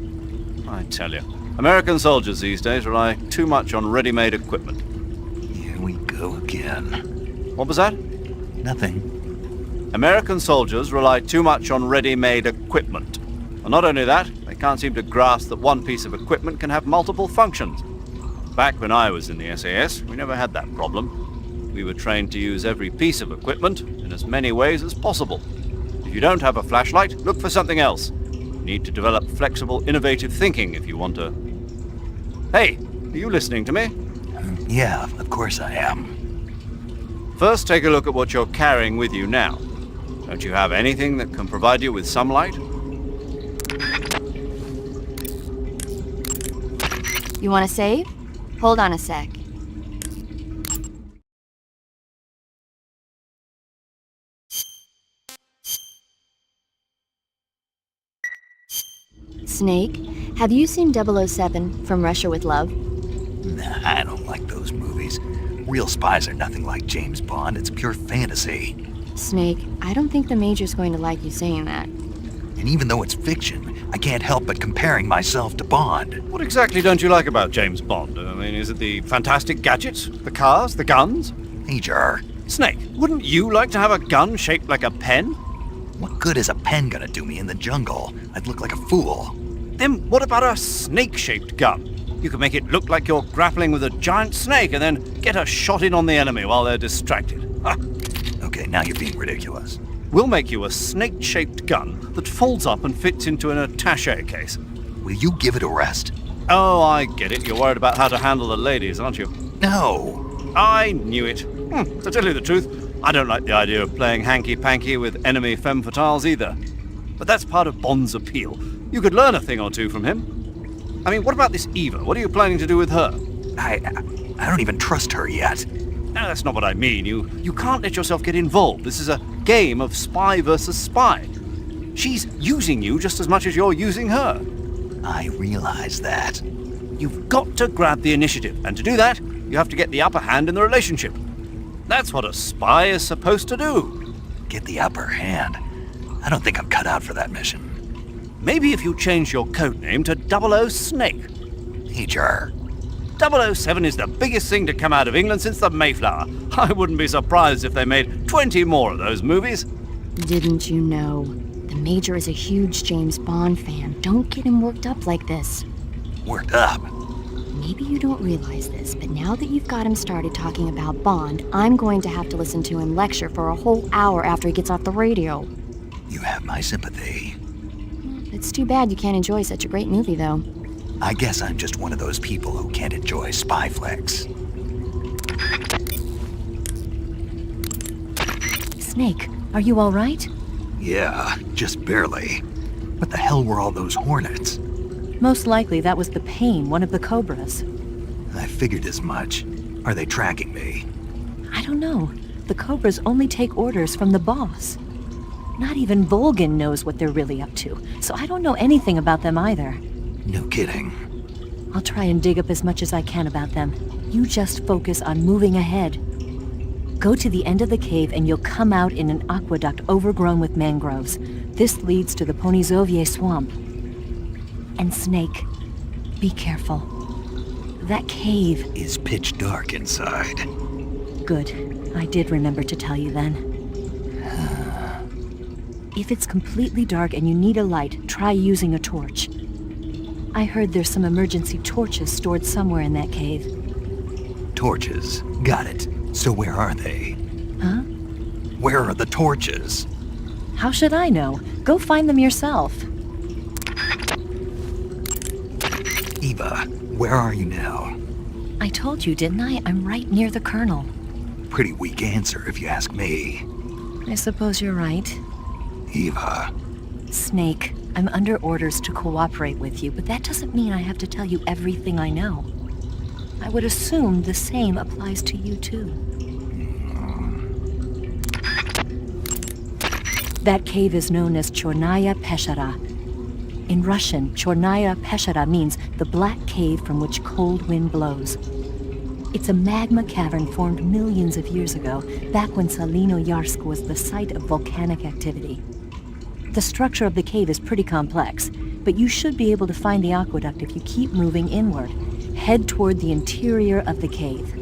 I tell you, American soldiers these days rely too much on ready-made equipment. Here we go again. What was that? Nothing. American soldiers rely too much on ready-made equipment. And not only that, they can't seem to grasp that one piece of equipment can have multiple functions. Back when I was in the SAS, we never had that problem. We were trained to use every piece of equipment in as many ways as possible. If you don't have a flashlight, look for something else. You need to develop flexible, innovative thinking if you want to... Hey, are you listening to me? Yeah, of course I am. First, take a look at what you're carrying with you now. Don't you have anything that can provide you with some light? You want to save? Hold on a sec. Snake, have you seen 007 from Russia with Love? Nah, I don't like those movies. Real spies are nothing like James Bond. It's pure fantasy. Snake, I don't think the Major's going to like you saying that. And even though it's fiction, I can't help but comparing myself to Bond. What exactly don't you like about James Bond? I mean, is it the fantastic gadgets, the cars, the guns? Major. Snake, wouldn't you like to have a gun shaped like a pen? What good is a pen gonna do me in the jungle? I'd look like a fool. Then what about a snake-shaped gun? You could make it look like you're grappling with a giant snake and then get a shot in on the enemy while they're distracted. Ha! Okay, now you're being ridiculous. We'll make you a snake-shaped gun that folds up and fits into an attaché case. Will you give it a rest? Oh, I get it. You're worried about how to handle the ladies, aren't you? No. I knew it. To tell you the truth, I don't like the idea of playing hanky-panky with enemy femme fatales either. But that's part of Bond's appeal. You could learn a thing or two from him. I mean, what about this Eva? What are you planning to do with her? I don't even trust her yet. No, that's not what I mean. You can't let yourself get involved. This is a game of spy versus spy. She's using you just as much as you're using her. I realize that. You've got to grab the initiative, and to do that, you have to get the upper hand in the relationship. That's what a spy is supposed to do. Get the upper hand? I don't think I'm cut out for that mission. Maybe if you change your codename to 00 Snake. Major. 007 is the biggest thing to come out of England since the Mayflower. I wouldn't be surprised if they made 20 more of those movies. Didn't you know? The Major is a huge James Bond fan. Don't get him worked up like this. Worked up? Maybe you don't realize this, but now that you've got him started talking about Bond, I'm going to have to listen to him lecture for a whole hour after he gets off the radio. You have my sympathy. It's too bad you can't enjoy such a great movie, though. I guess I'm just one of those people who can't enjoy spy flicks. Snake, are you all right? Yeah, just barely. What the hell were all those hornets? Most likely that was the Pain, one of the Cobras. I figured as much. Are they tracking me? I don't know. The Cobras only take orders from the boss. Not even Volgin knows what they're really up to, so I don't know anything about them either. No kidding. I'll try and dig up as much as I can about them. You just focus on moving ahead. Go to the end of the cave and you'll come out in an aqueduct overgrown with mangroves. This leads to the Ponizovye swamp. And Snake, be careful. That cave is pitch dark inside. Good. I did remember to tell you then. If it's completely dark and you need a light, try using a torch. I heard there's some emergency torches stored somewhere in that cave. Torches. Got it. So where are they? Huh? Where are the torches? How should I know? Go find them yourself. Eva, where are you now? I told you, didn't I? I'm right near the Colonel. Pretty weak answer if you ask me. I suppose you're right. Eva. Snake, I'm under orders to cooperate with you, but that doesn't mean I have to tell you everything I know. I would assume the same applies to you too. That cave is known as Chornaya Peshara. In Russian, Chornaya Peshara means the black cave from which cold wind blows. It's a magma cavern formed millions of years ago, back when Salinoyarsk was the site of volcanic activity. The structure of the cave is pretty complex, but you should be able to find the aqueduct if you keep moving inward. Head toward the interior of the cave.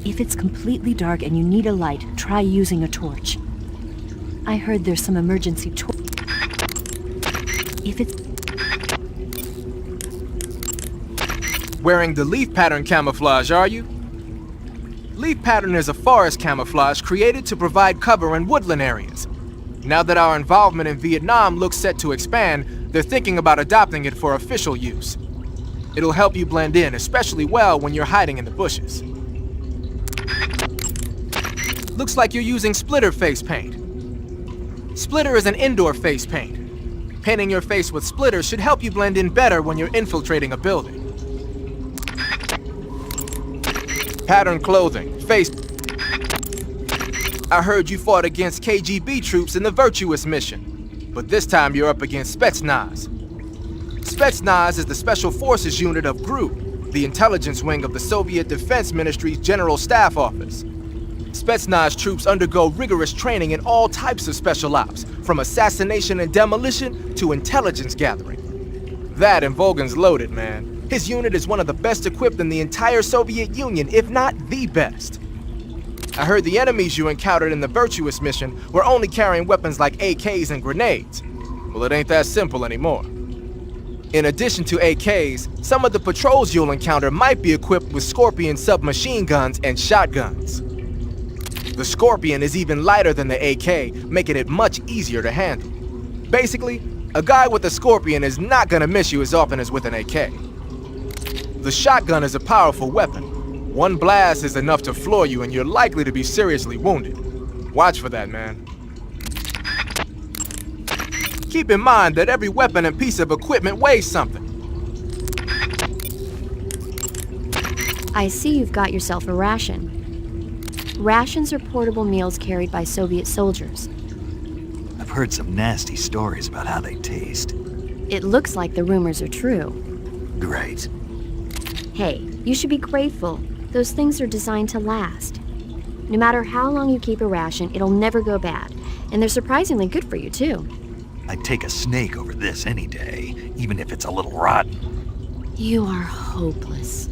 If it's completely dark and you need a light, try using a torch. I heard there's some emergency torch. If it's... Wearing the leaf pattern camouflage, are you? Leaf pattern is a forest camouflage created to provide cover in woodland areas. Now that our involvement in Vietnam looks set to expand, they're thinking about adopting it for official use. It'll help you blend in especially well when you're hiding in the bushes. Looks like you're using splitter face paint. Splitter is an indoor face paint. Painting your face with splitters should help you blend in better when you're infiltrating a building. Pattern clothing, face... I heard you fought against KGB troops in the Virtuous mission, but this time you're up against Spetsnaz. Spetsnaz is the Special Forces unit of GRU, the intelligence wing of the Soviet Defense Ministry's General Staff Office. Spetsnaz troops undergo rigorous training in all types of special ops, from assassination and demolition to intelligence gathering. That and Volgan's loaded, man. His unit is one of the best equipped in the entire Soviet Union, if not the best. I heard the enemies you encountered in the Virtuous mission were only carrying weapons like AKs and grenades. Well, it ain't that simple anymore. In addition to AKs, some of the patrols you'll encounter might be equipped with Scorpion submachine guns and shotguns. The Scorpion is even lighter than the AK, making it much easier to handle. Basically, a guy with a Scorpion is not gonna miss you as often as with an AK. The shotgun is a powerful weapon. One blast is enough to floor you and you're likely to be seriously wounded. Watch for that, man. Keep in mind that every weapon and piece of equipment weighs something. I see you've got yourself a ration. Rations are portable meals carried by Soviet soldiers. I've heard some nasty stories about how they taste. It looks like the rumors are true. Great. Hey, you should be grateful. Those things are designed to last. No matter how long you keep a ration, it'll never go bad. And they're surprisingly good for you, too. I'd take a snake over this any day, even if it's a little rotten. You are hopeless.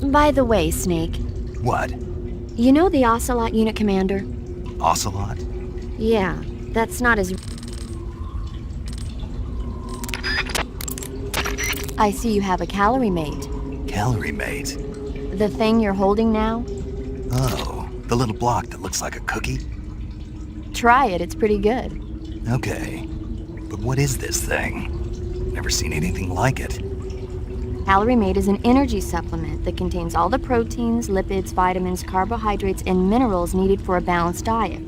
By the way, Snake. What? You know the Ocelot unit commander? Ocelot? Yeah, that's not his... I see you have a calorie mate. Calorie mate? The thing you're holding now? Oh, the little block that looks like a cookie? Try it, it's pretty good. Okay, but what is this thing? Never seen anything like it. Calorie Mate is an energy supplement that contains all the proteins, lipids, vitamins, carbohydrates, and minerals needed for a balanced diet.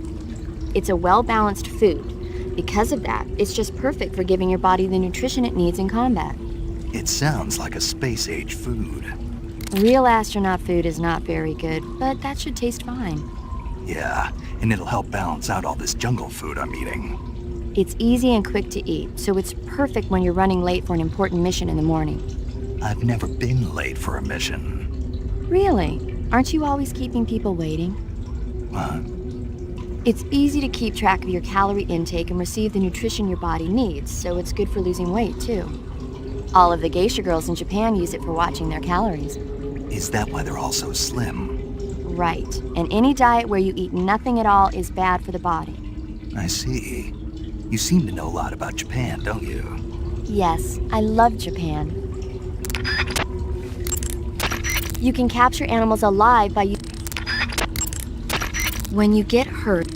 It's a well-balanced food. Because of that, it's just perfect for giving your body the nutrition it needs in combat. It sounds like a space-age food. Real astronaut food is not very good, but that should taste fine. Yeah, and it'll help balance out all this jungle food I'm eating. It's easy and quick to eat, so it's perfect when you're running late for an important mission in the morning. I've never been late for a mission. Really? Aren't you always keeping people waiting? What? It's easy to keep track of your calorie intake and receive the nutrition your body needs, so it's good for losing weight, too. All of the geisha girls in Japan use it for watching their calories. Is that why they're all so slim? Right. And any diet where you eat nothing at all is bad for the body. I see. You seem to know a lot about Japan, don't you? Yes, I love Japan. You can capture animals alive by when you get hurt.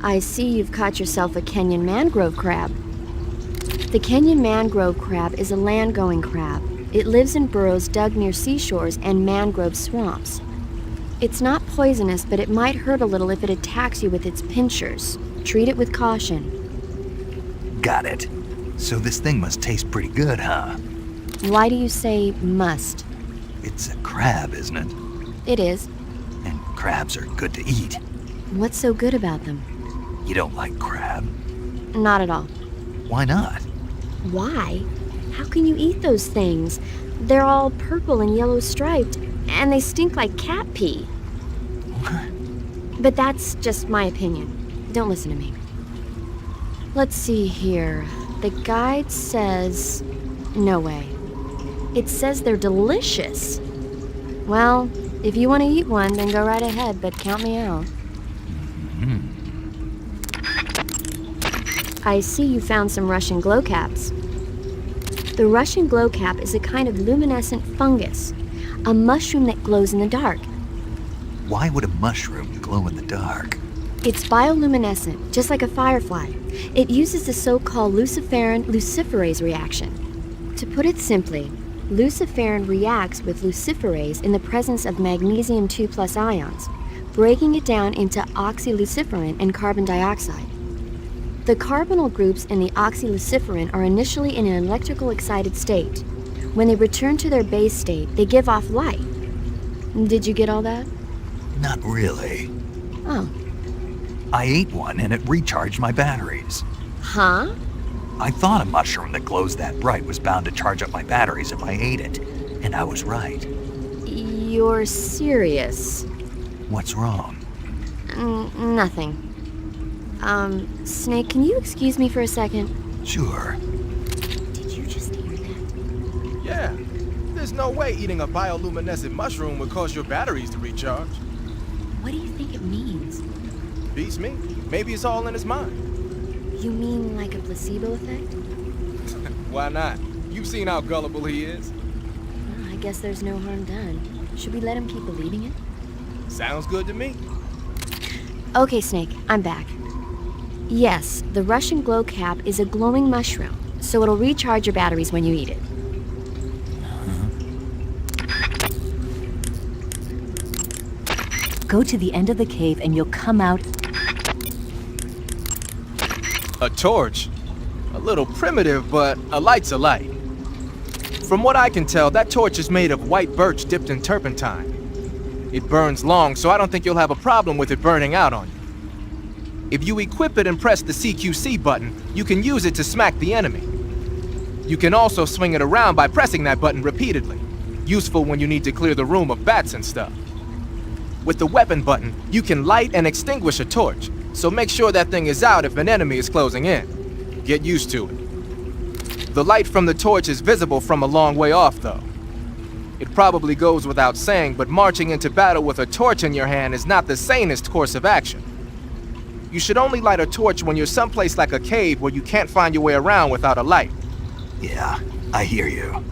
I see you've caught yourself a Kenyan mangrove crab. The Kenyan mangrove crab is a land-going crab. It lives in burrows dug near seashores and mangrove swamps. It's not poisonous, but it might hurt a little if it attacks you with its pinchers. Treat it with caution. Got it. So this thing must taste pretty good, huh? Why do you say must? It's a crab, isn't it? It is. And crabs are good to eat. What's so good about them? You don't like crab? Not at all. Why not? Why? How can you eat those things? They're all purple and yellow striped, and they stink like cat pee. But that's just my opinion. Don't listen to me. Let's see here. The guide says... No way. It says they're delicious. Well, if you want to eat one, then go right ahead, but count me out. I see you found some Russian glowcaps. The Russian glowcap is a kind of luminescent fungus, a mushroom that glows in the dark. Why would a mushroom glow in the dark? It's bioluminescent, just like a firefly. It uses the so-called luciferin luciferase reaction. To put it simply, luciferin reacts with luciferase in the presence of magnesium 2+ ions, breaking it down into oxyluciferin and carbon dioxide. The carbonyl groups in the oxyluciferin are initially in an electrical excited state. When they return to their base state, they give off light. Did you get all that? Not really. Oh. I ate one and it recharged my batteries. Huh? I thought a mushroom that glows that bright was bound to charge up my batteries if I ate it, and I was right. You're serious? What's wrong? Nothing. Snake, can you excuse me for a second? Sure. Did you just hear that? Yeah. There's no way eating a bioluminescent mushroom would cause your batteries to recharge. What do you think it means? Beats me. Maybe it's all in his mind. You mean like a placebo effect? Why not? You've seen how gullible he is. Well, I guess there's no harm done. Should we let him keep believing it? Sounds good to me. Okay, Snake, I'm back. Yes, the Russian glowcap is a glowing mushroom, so it'll recharge your batteries when you eat it. Go to the end of the cave and you'll come out... A torch? A little primitive, but a light's a light. From what I can tell, that torch is made of white birch dipped in turpentine. It burns long, so I don't think you'll have a problem with it burning out on you. If you equip it and press the CQC button, you can use it to smack the enemy. You can also swing it around by pressing that button repeatedly. Useful when you need to clear the room of bats and stuff. With the weapon button, you can light and extinguish a torch, so make sure that thing is out if an enemy is closing in. Get used to it. The light from the torch is visible from a long way off, though. It probably goes without saying, but marching into battle with a torch in your hand is not the sanest course of action. You should only light a torch when you're someplace like a cave where you can't find your way around without a light. Yeah, I hear you.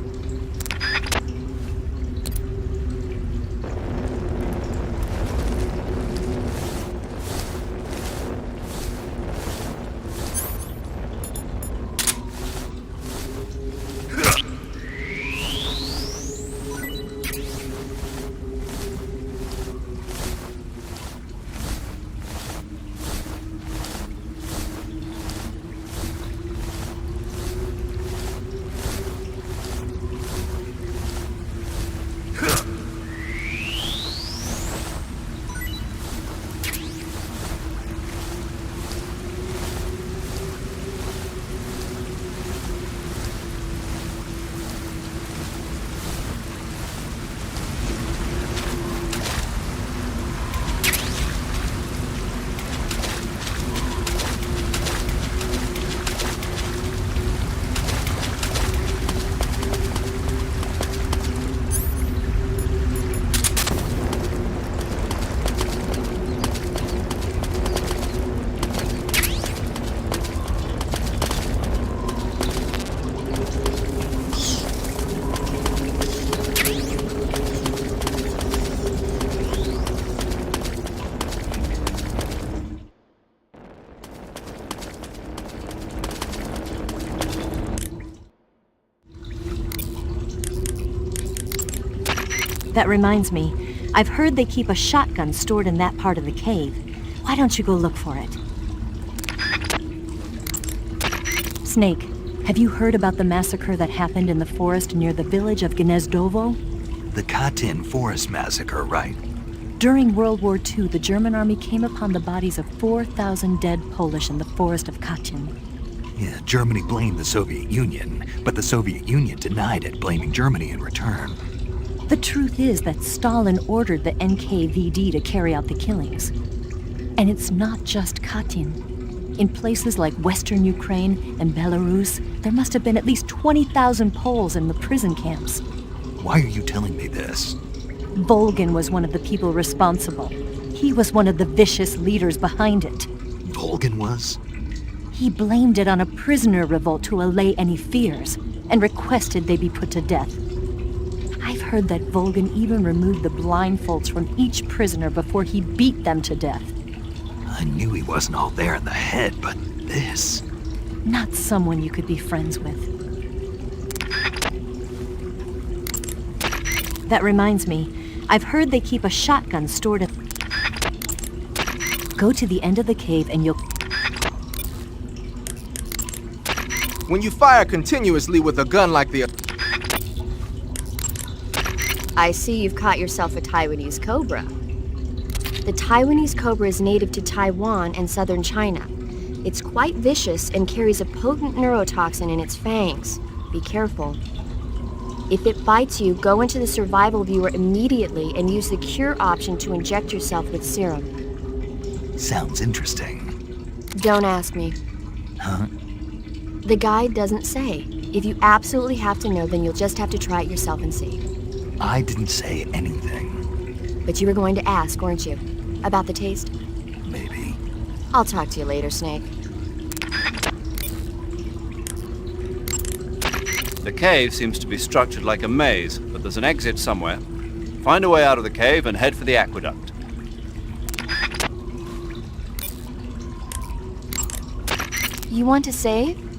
That reminds me, I've heard they keep a shotgun stored in that part of the cave. Why don't you go look for it? Snake, have you heard about the massacre that happened in the forest near the village of Gnezdovo? The Katyn Forest Massacre, right? During World War II, the German army came upon the bodies of 4,000 dead Polish in the forest of Katyn. Yeah, Germany blamed the Soviet Union, but the Soviet Union denied it, blaming Germany in return. The truth is that Stalin ordered the NKVD to carry out the killings. And it's not just Katyn. In places like Western Ukraine and Belarus, there must have been at least 20,000 Poles in the prison camps. Why are you telling me this? Volgin was one of the people responsible. He was one of the vicious leaders behind it. Volgin was? He blamed it on a prisoner revolt to allay any fears, and requested they be put to death. I've heard that Volgin even removed the blindfolds from each prisoner before he beat them to death. I knew he wasn't all there in the head, but this... Not someone you could be friends with. That reminds me, I've heard they keep a shotgun stored at... Go to the end of the cave and you'll... When you fire continuously with a gun like the... I see you've caught yourself a Taiwanese cobra. The Taiwanese cobra is native to Taiwan and southern China. It's quite vicious and carries a potent neurotoxin in its fangs. Be careful. If it bites you, go into the survival viewer immediately and use the cure option to inject yourself with serum. Sounds interesting. Don't ask me. Huh? The guide doesn't say. If you absolutely have to know, then you'll just have to try it yourself and see. I didn't say anything. But you were going to ask, weren't you? About the taste? Maybe. I'll talk to you later, Snake. The cave seems to be structured like a maze, but there's an exit somewhere. Find a way out of the cave and head for the aqueduct. You want to save?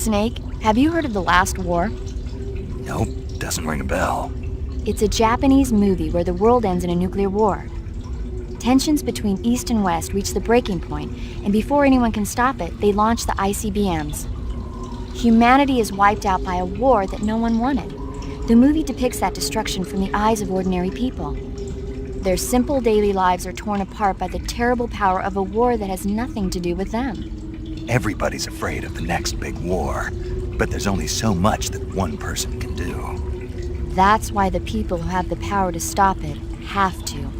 Snake, have you heard of The Last War? Nope, doesn't ring a bell. It's a Japanese movie where the world ends in a nuclear war. Tensions between East and West reach the breaking point, and before anyone can stop it, they launch the ICBMs. Humanity is wiped out by a war that no one wanted. The movie depicts that destruction from the eyes of ordinary people. Their simple daily lives are torn apart by the terrible power of a war that has nothing to do with them. Everybody's afraid of the next big war, but there's only so much that one person can do. That's why the people who have the power to stop it have to.